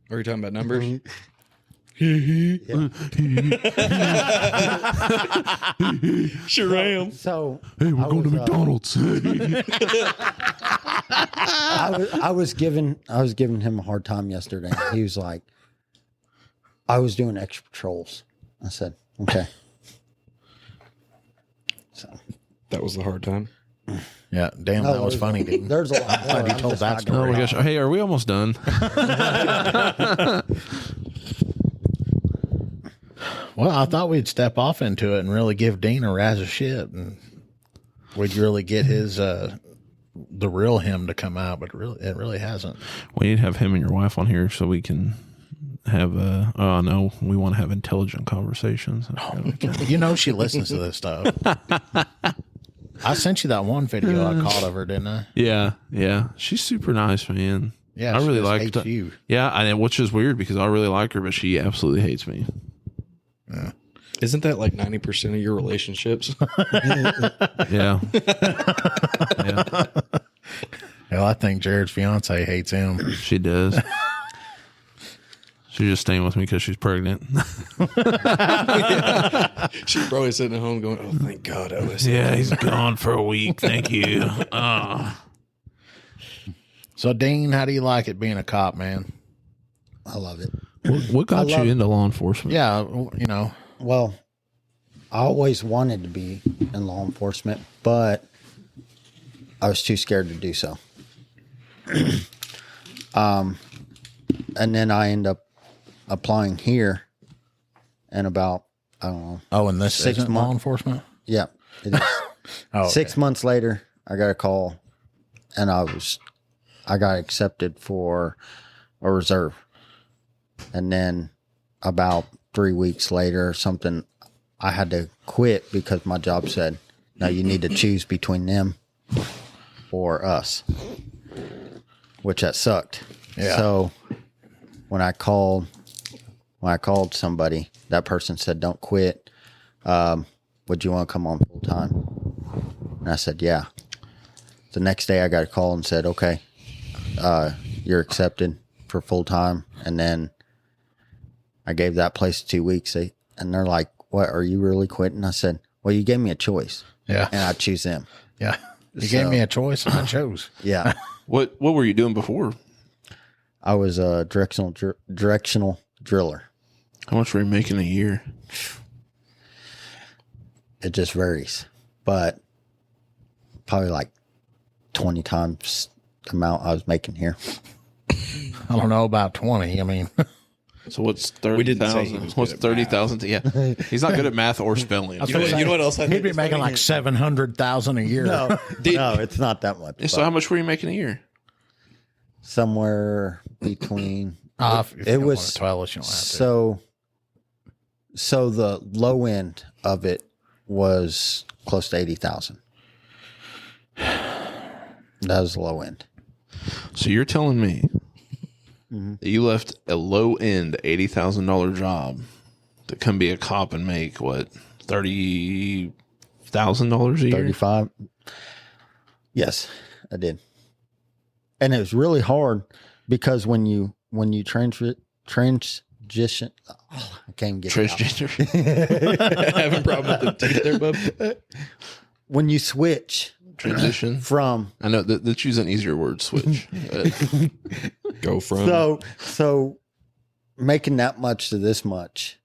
Speaker 7: Are you talking about numbers? Sure am.
Speaker 6: So
Speaker 5: Hey, we're going to McDonald's.
Speaker 6: I was giving him a hard time yesterday. He was like, I was doing extra patrols. I said, okay. So
Speaker 7: That was the hard time.
Speaker 1: Yeah, damn, that was funny, dude.
Speaker 6: There's a lot more.
Speaker 1: Glad you
Speaker 6: I'm
Speaker 1: told
Speaker 6: just
Speaker 1: that
Speaker 6: not
Speaker 1: story.
Speaker 5: Oh
Speaker 6: gonna-
Speaker 5: my gosh. Hey, are we almost done?
Speaker 1: Well, I thought we'd step off into it and really give Dean a razz of shit, and we'd really get his the real him to come out, but it really hasn't.
Speaker 5: We need to have him and your wife on here so we can have oh no, we want to have intelligent conversations.
Speaker 1: You know she listens to this stuff. I sent you that one video I caught of her, didn't I?
Speaker 5: Yeah. She's super nice, man.
Speaker 1: Yeah,
Speaker 5: I
Speaker 1: she
Speaker 5: really
Speaker 1: just
Speaker 5: like
Speaker 1: hates you.
Speaker 5: Yeah, which is weird because I really like her, but she absolutely hates me.
Speaker 7: Isn't that like 90% of your relationships?
Speaker 5: Yeah.
Speaker 1: Hell, I think Jared's fiance hates him.
Speaker 5: She does. She's just staying with me because she's pregnant.
Speaker 7: She's probably sitting at home going, "Oh, thank God, I was."
Speaker 5: Yeah, he's gone for a week. Thank you.
Speaker 1: So, Dean, how do you like it being a cop, man?
Speaker 6: I love it.
Speaker 5: What got you into law enforcement?
Speaker 1: Yeah, you know.
Speaker 6: Well, I always wanted to be in law enforcement, but I was too scared to do so. And then I end up applying here, and about, I don't know.
Speaker 1: Oh, and this
Speaker 6: 6
Speaker 1: isn't law
Speaker 6: months.
Speaker 1: enforcement?
Speaker 6: Yeah, it is.
Speaker 1: Oh, okay.
Speaker 6: 6 months later, I got a call, and I got accepted for a reserve. And then about 3 weeks later or something, I had to quit because my job said, no, you need to choose between them or us, which that sucked.
Speaker 1: Yeah.
Speaker 6: So when I called somebody, that person said, don't quit. Would you want to come on full time? And I said, yeah. The next day I got a call and said, okay, you're accepted for full time. And then I gave that place 2 weeks, and they're like, what, are you really quitting? I said, well, you gave me a choice.
Speaker 1: Yeah.
Speaker 6: And I choose them.
Speaker 1: Yeah. You gave me a choice, and I chose.
Speaker 6: Yeah.
Speaker 5: What were you doing before?
Speaker 6: I was a directional driller.
Speaker 5: How much were you making a year?
Speaker 6: It just varies, but probably like 20 times the amount I was making here.
Speaker 1: I don't know about 20. I mean,
Speaker 5: So what's
Speaker 7: We didn't say he
Speaker 5: 30,000?
Speaker 7: was
Speaker 5: What's
Speaker 7: good at
Speaker 5: 30,000? Yeah, he's not good at math or spelling.
Speaker 7: You know what else? I
Speaker 1: he'd
Speaker 7: think
Speaker 1: be
Speaker 7: is
Speaker 1: making
Speaker 7: funny?
Speaker 1: like 700,000 a year.
Speaker 6: No, it's not that much.
Speaker 5: So how much were you making a year?
Speaker 6: Somewhere between.
Speaker 1: If you
Speaker 6: It
Speaker 1: don't
Speaker 6: was
Speaker 1: want to tell us, you don't have to.
Speaker 6: So the low end of it was close to 80,000. That was the low end.
Speaker 5: So you're telling me that you left a low end $80,000 job to come be a cop and make what, $30,000 a year?
Speaker 6: 35. Yes, I did. And it was really hard because when you transition I can't get it out.
Speaker 5: Transgender.
Speaker 7: Having a problem with the teeth there, bub?
Speaker 6: When you switch
Speaker 5: Transition.
Speaker 6: from
Speaker 5: I know that choose an easier word, switch.
Speaker 7: Go from.
Speaker 6: so making that much to this much,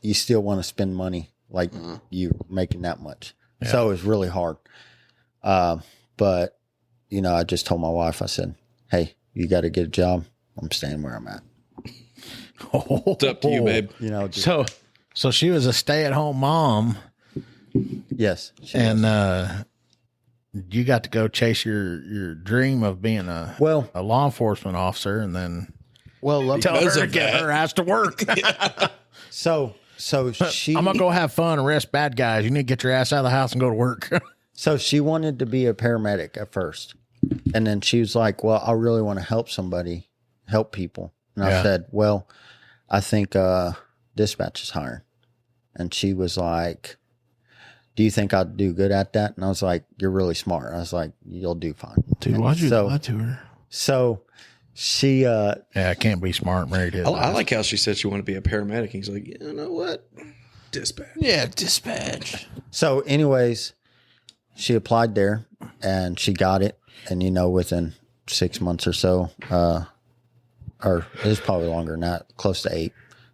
Speaker 6: you still want to spend money like you making that much.
Speaker 1: Yeah.
Speaker 6: So it's really hard. But you know, I just told my wife, I said, hey, you got to get a job. I'm staying where I'm at.
Speaker 7: It's up to you, babe.
Speaker 6: You know, just,
Speaker 1: So she was a stay-at-home mom,
Speaker 6: yes.
Speaker 1: and you got to go chase your dream of being a law enforcement officer, and then tell her to get her ass to work.
Speaker 6: So she,
Speaker 1: I'm gonna go have fun, arrest bad guys. You need to get your ass out of the house and go to work.
Speaker 6: so she wanted to be a paramedic at first. And then she was like, well, I really want to help people. And I said, well, I think dispatch is hiring. And she was like, do you think I'd do good at that? And I was like, you're really smart. I was like, you'll do fine.
Speaker 5: Dude, why'd you lie to her?
Speaker 6: So she
Speaker 1: I can't be smart married to his
Speaker 7: I
Speaker 1: ass.
Speaker 7: like how she said she wanted to be a paramedic. He's like, you know what? Dispatch.
Speaker 5: Yeah, dispatch.
Speaker 6: So anyways, she applied there and she got it. And, you know, within 6 months or so, or it was probably longer than that, close to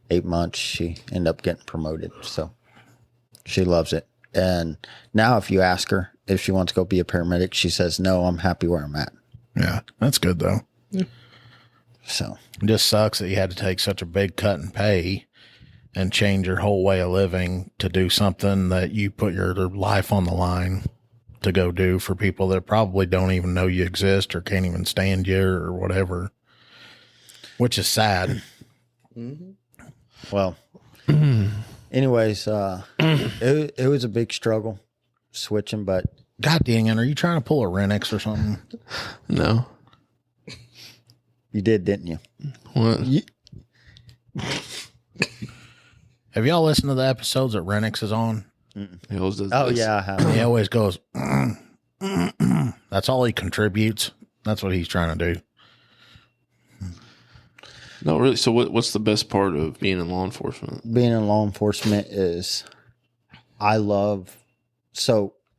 Speaker 6: 8 months, she ended up getting promoted. So she loves it. And now if you ask her if she wants to go be a paramedic, she says, no, I'm happy where I'm at.
Speaker 1: Yeah, that's good though.
Speaker 6: So
Speaker 1: It just sucks that you had to take such a big cut in pay and change your whole way of living to do something that you put your life on the line to go do for people that probably don't even know you exist or can't even stand you or whatever, which is sad.
Speaker 6: well, anyways, it was a big struggle switching, but
Speaker 1: God dang it. Are you trying to pull a Renix or something?
Speaker 5: No.
Speaker 6: you did, didn't you?
Speaker 5: What?
Speaker 1: Have y'all listened to the episodes that Renix is on?
Speaker 5: He always does
Speaker 6: Oh
Speaker 5: this.
Speaker 6: yeah, I have.
Speaker 1: He always goes, that's all he contributes. That's what he's trying to do.
Speaker 5: No, really. So what's the best part of being in law enforcement?
Speaker 6: Being in law enforcement is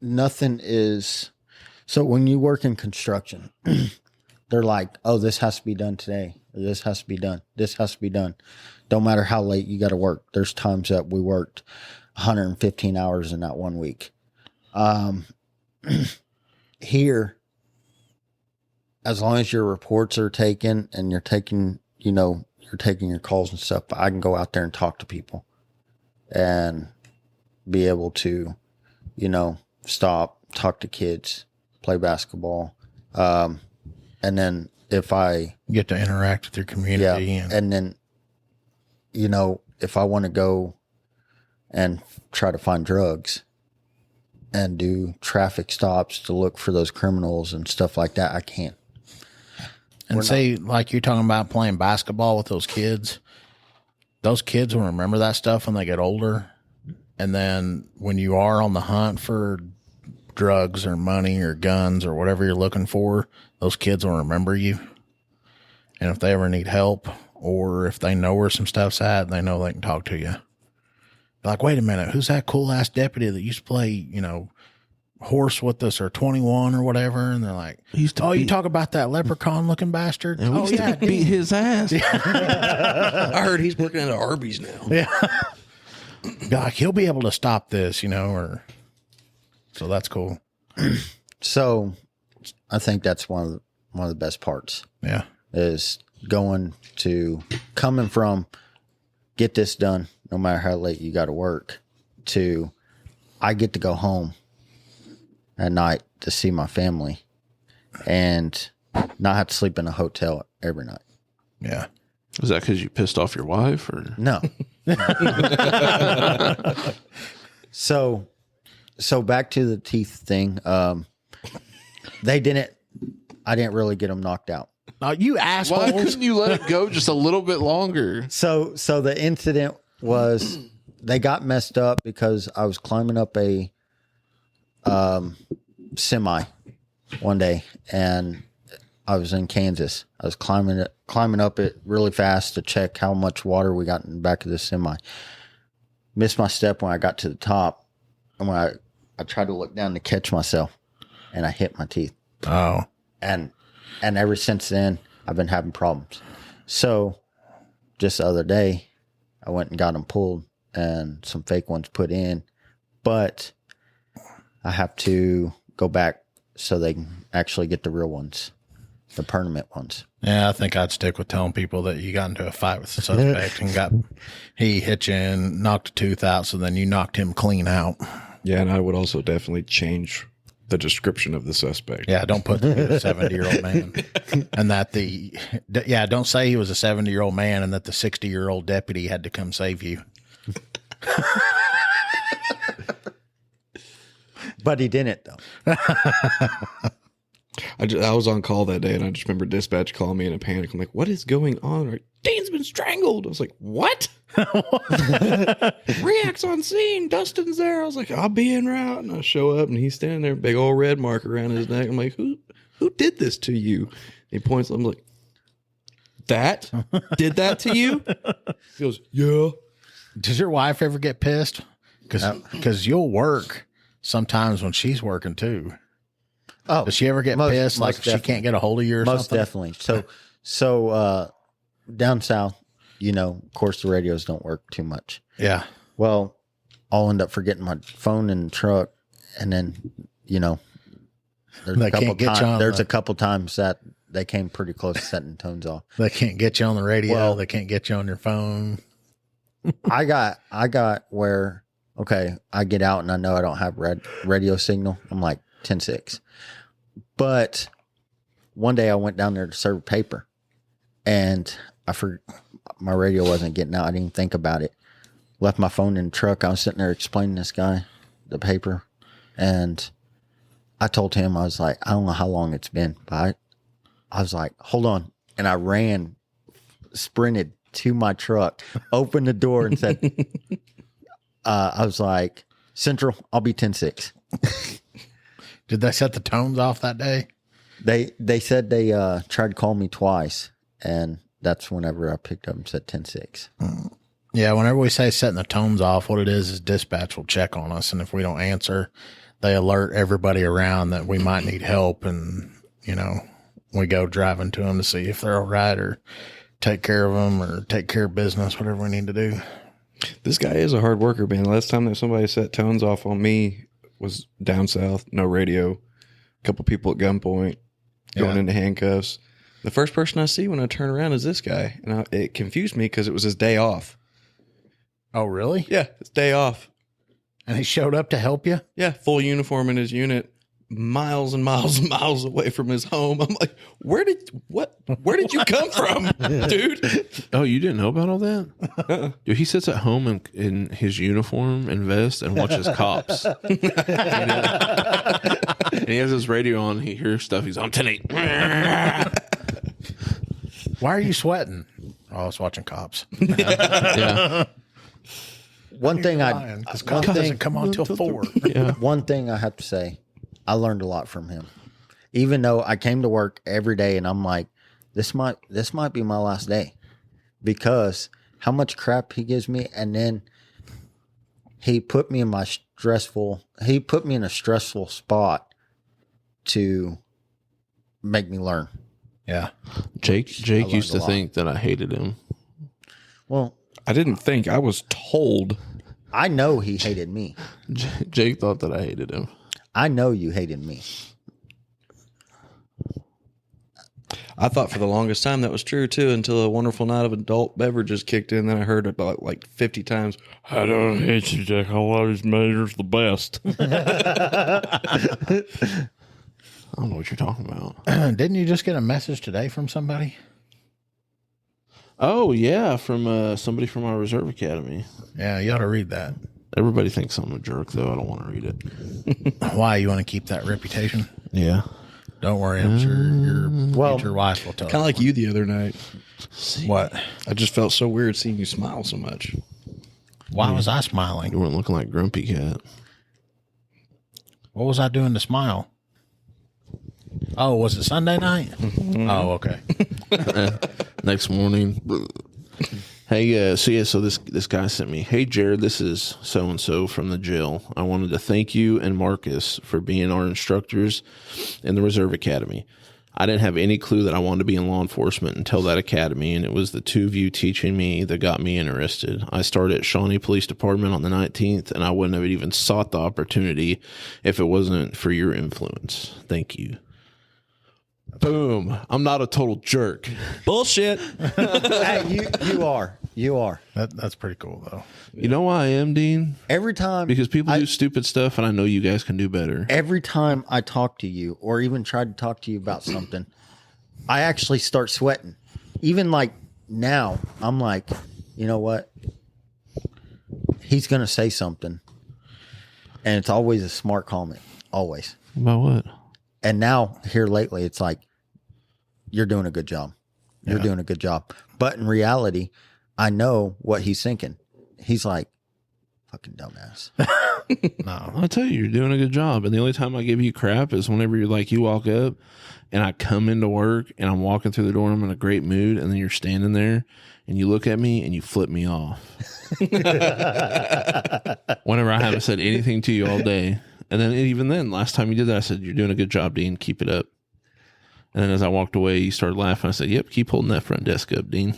Speaker 6: nothing is so when you work in construction, they're like, oh, this has to be done today, or this has to be done, this has to be done. Don't matter how late you got to work. There's times that we worked 115 hours in that 1 week. Here, as long as your reports are taken and you're taking your calls and stuff, I can go out there and talk to people and be able to, stop, talk to kids, play basketball. And then if I
Speaker 1: Get to interact with your community.
Speaker 6: and then, if I want to go and try to find drugs and do traffic stops to look for those criminals and stuff like that, I can't.
Speaker 1: And say, like you're talking about playing basketball with those kids will remember that stuff when they get older. And then when you are on the hunt for drugs or money or guns or whatever you're looking for, those kids will remember you. And if they ever need help or if they know where some stuff's at, they know they can talk to you. Like, wait a minute, who's that cool ass deputy that used to play, horse with us or 21 or whatever? And they're like, you talk about that leprechaun looking bastard?
Speaker 5: And we used to beat his ass.
Speaker 7: I heard he's working at Arby's now.
Speaker 1: Yeah. Like, he'll be able to stop this, so that's cool.
Speaker 6: So I think that's one of the best parts.
Speaker 1: Yeah.
Speaker 6: Is coming from get this done no matter how late you got to work to I get to go home at night to see my family and not have to sleep in a hotel every night.
Speaker 1: Yeah.
Speaker 5: Is that because you pissed off your wife or?
Speaker 6: No. So back to the teeth thing. I didn't really get them knocked out.
Speaker 1: You assholes.
Speaker 5: Why couldn't you let it go just a little bit longer?
Speaker 6: So the incident was they got messed up because I was climbing up a semi one day and I was in Kansas. I was climbing up it really fast to check how much water we got in the back of the semi. Missed my step when I got to the top, and when I tried to look down to catch myself, and I hit my teeth.
Speaker 1: Oh,
Speaker 6: and ever since then, I've been having problems. So, just the other day, I went and got them pulled and some fake ones put in, but I have to go back so they can actually get the real ones, the permanent ones.
Speaker 1: yeah. I think I'd stick with telling people that you got into a fight with the suspect and he hit you and knocked a tooth out, so then you knocked him clean out.
Speaker 7: Yeah, and I would also definitely change the description of the suspect.
Speaker 1: Yeah, don't put the 70-year-old man, and that don't say he was a 70-year-old man and that the 60-year-old deputy had to come save you.
Speaker 6: But he didn't, though.
Speaker 7: I was on call that day, and I just remember dispatch calling me in a panic. I'm like, what is going on? Like, Dane's been strangled. I was like, what? Reacts on scene. Dustin's there. I was like, I'll be en route. And I show up, and he's standing there, big old red mark around his neck. I'm like, who did this to you? And he points. I'm like, that? Did that to you? He goes, yeah.
Speaker 1: Does your wife ever get pissed? Because you'll work sometimes when she's working too.
Speaker 6: Oh,
Speaker 1: does she ever get pissed? Like if she can't get a hold of you or
Speaker 6: most
Speaker 1: something?
Speaker 6: Definitely. So down south, of course the radios don't work too much.
Speaker 1: Yeah.
Speaker 6: Well, I'll end up forgetting my phone in the truck, and then there's a couple times that they came pretty close to setting tones off.
Speaker 1: They can't get you on the radio. Well, they can't get you on your phone.
Speaker 6: I got where, okay, I get out and I know I don't have radio signal. I'm like 10-6. But one day I went down there to serve paper, and I forgot my radio wasn't getting out. I didn't even think about it. Left my phone in the truck. I was sitting there explaining this guy the paper, and I told him, I was like, I don't know how long it's been, but I was like, hold on. And I sprinted to my truck, opened the door, and said, I was like, Central, I'll be 10-6.
Speaker 1: Did they set the tones off that day?
Speaker 6: They said they tried to call me twice, and that's whenever I picked up and said 10-6.
Speaker 1: Yeah, whenever we say setting the tones off, what it is dispatch will check on us, and if we don't answer, they alert everybody around that we might need help, and we go driving to them to see if they're all right, or take care of them, or take care of business, whatever we need to do.
Speaker 7: This guy is a hard worker, man. The last time that somebody set tones off on me was down south, no radio, a couple people at gunpoint, going into handcuffs. The first person I see when I turn around is this guy, and it confused me because it was his day off.
Speaker 1: Oh, really?
Speaker 7: Yeah, it's day off.
Speaker 1: And he showed up to help you?
Speaker 7: Yeah, full uniform in his unit, miles and miles and miles away from his home. I'm like, where did you come from, dude?
Speaker 5: Oh, you didn't know about all that? Dude, he sits at home in his uniform and vest and watches cops. And he has his radio on. He hears stuff. He's on 10-8.
Speaker 1: Why are you sweating? Oh, I was watching Cops.
Speaker 5: Yeah.
Speaker 6: One thing
Speaker 1: doesn't come on till 4.
Speaker 5: Yeah.
Speaker 6: One thing I have to say, I learned a lot from him. Even though I came to work every day and I'm like, this might be my last day, because how much crap he gives me, and then he put me in a stressful spot to make me learn.
Speaker 1: Yeah.
Speaker 5: Jake used to think that I hated him.
Speaker 6: Well,
Speaker 7: I didn't think. I was told.
Speaker 6: I know he hated me.
Speaker 5: Jake thought that I hated him.
Speaker 6: I know you hated me.
Speaker 7: I thought for the longest time that was true too, until a wonderful night of adult beverages kicked in. Then I heard about like 50 times, I don't hate you, Jake. I always measures the best.
Speaker 5: I don't know what you're talking about.
Speaker 1: Didn't you just get a message today from somebody?
Speaker 5: Oh, yeah, from somebody from our reserve academy.
Speaker 1: Yeah, you ought to read that.
Speaker 5: Everybody thinks I'm a jerk, though. I don't want to read it.
Speaker 1: Why? You want to keep that reputation?
Speaker 5: Yeah.
Speaker 1: Don't worry. I'm sure your future wife will tell
Speaker 7: Kind of like you the other night.
Speaker 1: What?
Speaker 7: I just felt so weird seeing you smile so much.
Speaker 1: Why was I smiling?
Speaker 5: You weren't looking like Grumpy Cat.
Speaker 1: What was I doing to smile? Oh, was it Sunday night? Oh, okay.
Speaker 5: Next morning. Hey, so this guy sent me, hey, Jared, this is so-and-so from the jail. I wanted to thank you and Marcus for being our instructors in the Reserve Academy. I didn't have any clue that I wanted to be in law enforcement until that academy, and it was the two of you teaching me that got me interested. I started at Shawnee Police Department on the 19th, and I wouldn't have even sought the opportunity if it wasn't for your influence. Thank you. Boom. I'm not a total jerk.
Speaker 7: Bullshit.
Speaker 6: Hey, you are.
Speaker 1: That's pretty cool, though.
Speaker 5: You know why I am, Dean?
Speaker 6: Every time.
Speaker 5: Because people do stupid stuff, and I know you guys can do better.
Speaker 6: Every time I talk to you or even try to talk to you about something, I actually start sweating. Even like now, I'm like, you know what? He's going to say something. And it's always a smart comment. Always.
Speaker 5: About what?
Speaker 6: And now, here lately, it's like, you're doing a good job. You're doing a good job. But in reality, I know what he's thinking. He's like, fucking dumbass.
Speaker 5: No, I tell you, you're doing a good job. And the only time I give you crap is whenever you're like, you walk up and I come into work and I'm walking through the door and I'm in a great mood. And then you're standing there and you look at me and you flip me off. Whenever I haven't said anything to you all day. And then even then, last time you did that, I said, you're doing a good job, Dean. Keep it up. And then as I walked away, you started laughing. I said, yep, keep holding that front desk up, Dean.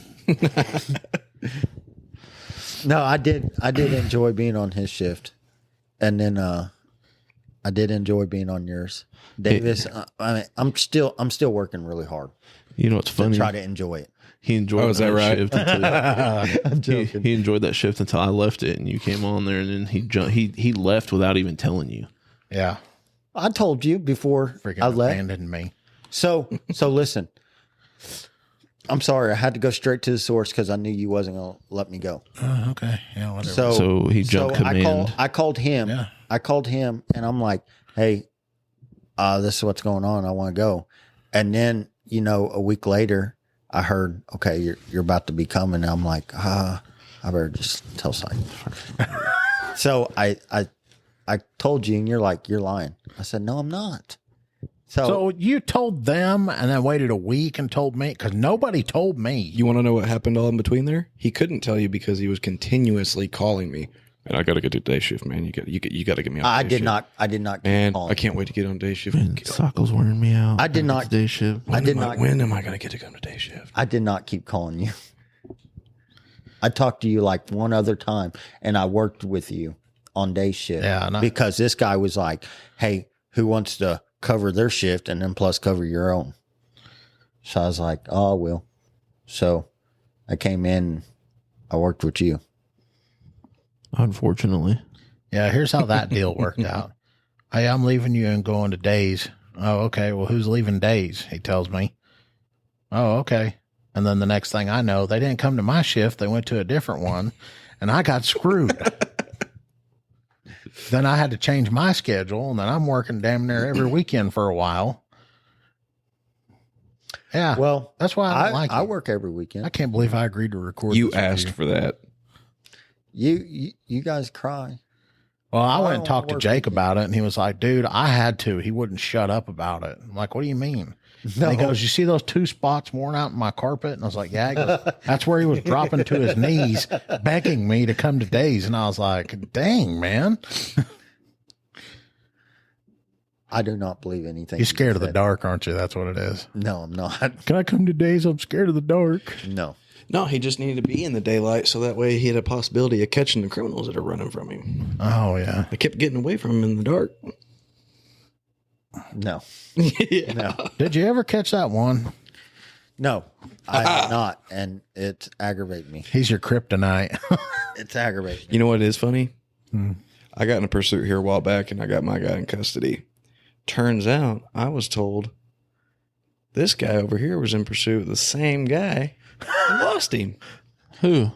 Speaker 6: No, I did enjoy being on his shift. And then I did enjoy being on yours. Davis, I'm still working really hard.
Speaker 5: You know what's funny?
Speaker 6: Try to enjoy it.
Speaker 5: He enjoyed
Speaker 7: is that right?
Speaker 5: shift until he enjoyed that shift until I left it and you came on there, and then he left without even telling you.
Speaker 1: Yeah.
Speaker 6: I told you before
Speaker 1: Freaking
Speaker 6: I left.
Speaker 1: abandoned me.
Speaker 6: So listen. I'm sorry. I had to go straight to the source because I knew you wasn't going to let me go.
Speaker 1: Okay. Yeah, whatever.
Speaker 5: So he jumped command.
Speaker 6: I called him.
Speaker 1: Yeah.
Speaker 6: I called him and I'm like, hey, this is what's going on. I want to go. And then, a week later, I heard, okay, you're about to be coming. And I'm like, I better just tell Simon. So I told you and you're like, you're lying. I said, no, I'm not.
Speaker 1: So you told them and then waited a week and told me, because nobody told me.
Speaker 7: You want to know what happened all in between there? He couldn't tell you because he was continuously calling me. And I got to get to day shift, man. You got to get me on.
Speaker 6: I did not.
Speaker 7: Man, I can't wait to get on day shift.
Speaker 5: Socko's wearing me out.
Speaker 6: I did not.
Speaker 5: Day shift.
Speaker 7: When am I going to get to come to day shift?
Speaker 6: I did not keep calling you. I talked to you like one other time, and I worked with you on day shift.
Speaker 1: Yeah,
Speaker 6: because this guy was like, "Hey, who wants to cover their shift and then plus cover your own?" So I was like, "Oh, I will." So I came in. I worked with you.
Speaker 5: Unfortunately.
Speaker 1: Yeah, here's how that deal worked out. Hey, I'm leaving you and going to days. Oh, okay. Well, who's leaving days? He tells me. Oh, okay. And then the next thing I know, they didn't come to my shift. They went to a different one, and I got screwed. Then I had to change my schedule, and then I'm working damn near every weekend for a while. Yeah.
Speaker 6: Well,
Speaker 1: that's why I don't like
Speaker 6: I
Speaker 1: you.
Speaker 6: work every weekend.
Speaker 1: I can't believe I agreed to record.
Speaker 7: You
Speaker 1: this with
Speaker 7: asked for that.
Speaker 6: You guys cry.
Speaker 1: Well, I went
Speaker 6: Oh,
Speaker 1: and talked to
Speaker 6: work
Speaker 1: Jake
Speaker 6: weekend.
Speaker 1: about it, and he was like, dude, I had to. He wouldn't shut up about it. I'm like, what do you mean?
Speaker 6: No.
Speaker 1: And he goes, you see those 2 spots worn out in my carpet? And I was like, yeah. He goes, that's where he was dropping to his knees, begging me to come to days. And I was like, dang, man.
Speaker 6: I do not believe anything.
Speaker 1: You're scared
Speaker 6: you
Speaker 1: of the
Speaker 6: said.
Speaker 1: dark, aren't you? That's what it is.
Speaker 6: No, I'm not.
Speaker 1: Can I come to days? I'm scared of the dark.
Speaker 6: No.
Speaker 7: No, he just needed to be in the daylight so that way he had a possibility of catching the criminals that are running from him.
Speaker 1: Oh, yeah.
Speaker 7: I kept getting away from him in the dark.
Speaker 6: No.
Speaker 7: Yeah.
Speaker 6: No.
Speaker 1: Did you ever catch that one?
Speaker 6: No. I did not. And it's aggravating me.
Speaker 1: He's your kryptonite.
Speaker 6: It's aggravating me.
Speaker 7: You know what is funny? I got in a pursuit here a while back and I got my guy in custody. Turns out I was told this guy over here was in pursuit of the same guy and lost him.
Speaker 5: Who?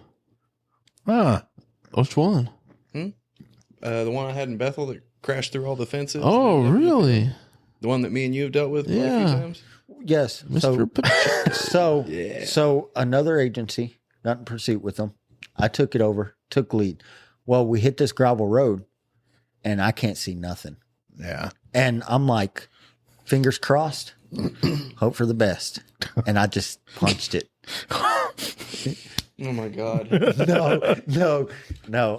Speaker 1: Huh.
Speaker 5: Which one?
Speaker 7: The one I had in Bethel that crashed through all the fences.
Speaker 5: Oh, really?
Speaker 7: The one that me and you have dealt with quite a few
Speaker 5: Yeah.
Speaker 7: times.
Speaker 6: Yes.
Speaker 5: Mr.
Speaker 6: So another agency got in pursuit with them. I took it over, took lead. Well, we hit this gravel road and I can't see nothing.
Speaker 1: Yeah.
Speaker 6: And I'm like, fingers crossed, Hope for the best. And I just punched it.
Speaker 7: Oh my God.
Speaker 6: No.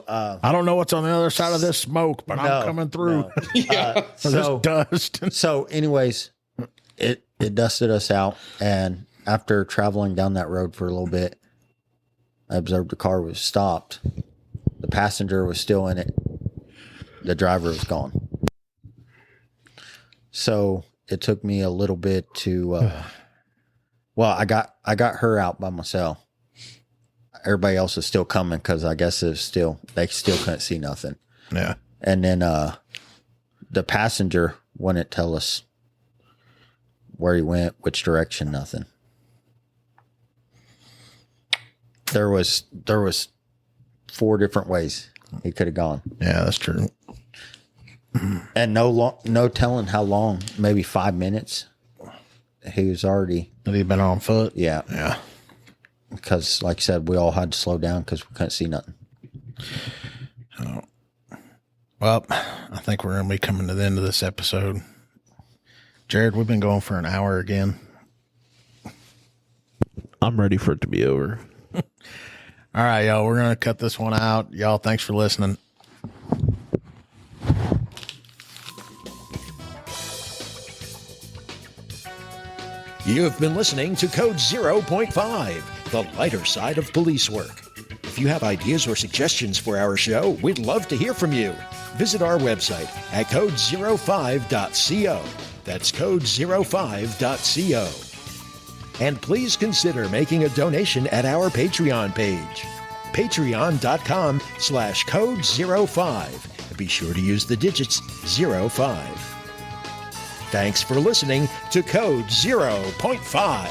Speaker 1: I don't know what's on the other side of this smoke, but I'm coming through.
Speaker 6: No.
Speaker 1: This dust.
Speaker 6: So anyways, it dusted us out. And after traveling down that road for a little bit, I observed the car was stopped. The passenger was still in it. The driver was gone. So it took me a little bit to, I got her out by myself. Everybody else is still coming because I guess they still couldn't see nothing.
Speaker 1: Yeah.
Speaker 6: And then the passenger wouldn't tell us where he went, which direction, nothing. There was 4 different ways he could have gone.
Speaker 1: Yeah, that's true.
Speaker 6: And no telling how long, maybe 5 minutes. He was already.
Speaker 1: Had he been on foot?
Speaker 6: Yeah.
Speaker 1: Yeah.
Speaker 6: Because, like I said, we all had to slow down because we couldn't see nothing.
Speaker 1: Oh. Well, I think we're going to be coming to the end of this episode. Jared, we've been going for an hour again.
Speaker 5: I'm ready for it to be over.
Speaker 1: All right, y'all. We're going to cut this one out. Y'all, thanks for listening.
Speaker 2: You have been listening to Code 0.5, the lighter side of police work. If you have ideas or suggestions for our show, we'd love to hear from you. Visit our website at code05.co. That's code05.co. And please consider making a donation at our Patreon page, patreon.com/code05. Be sure to use the digits 05. Thanks for listening to Code 0.5.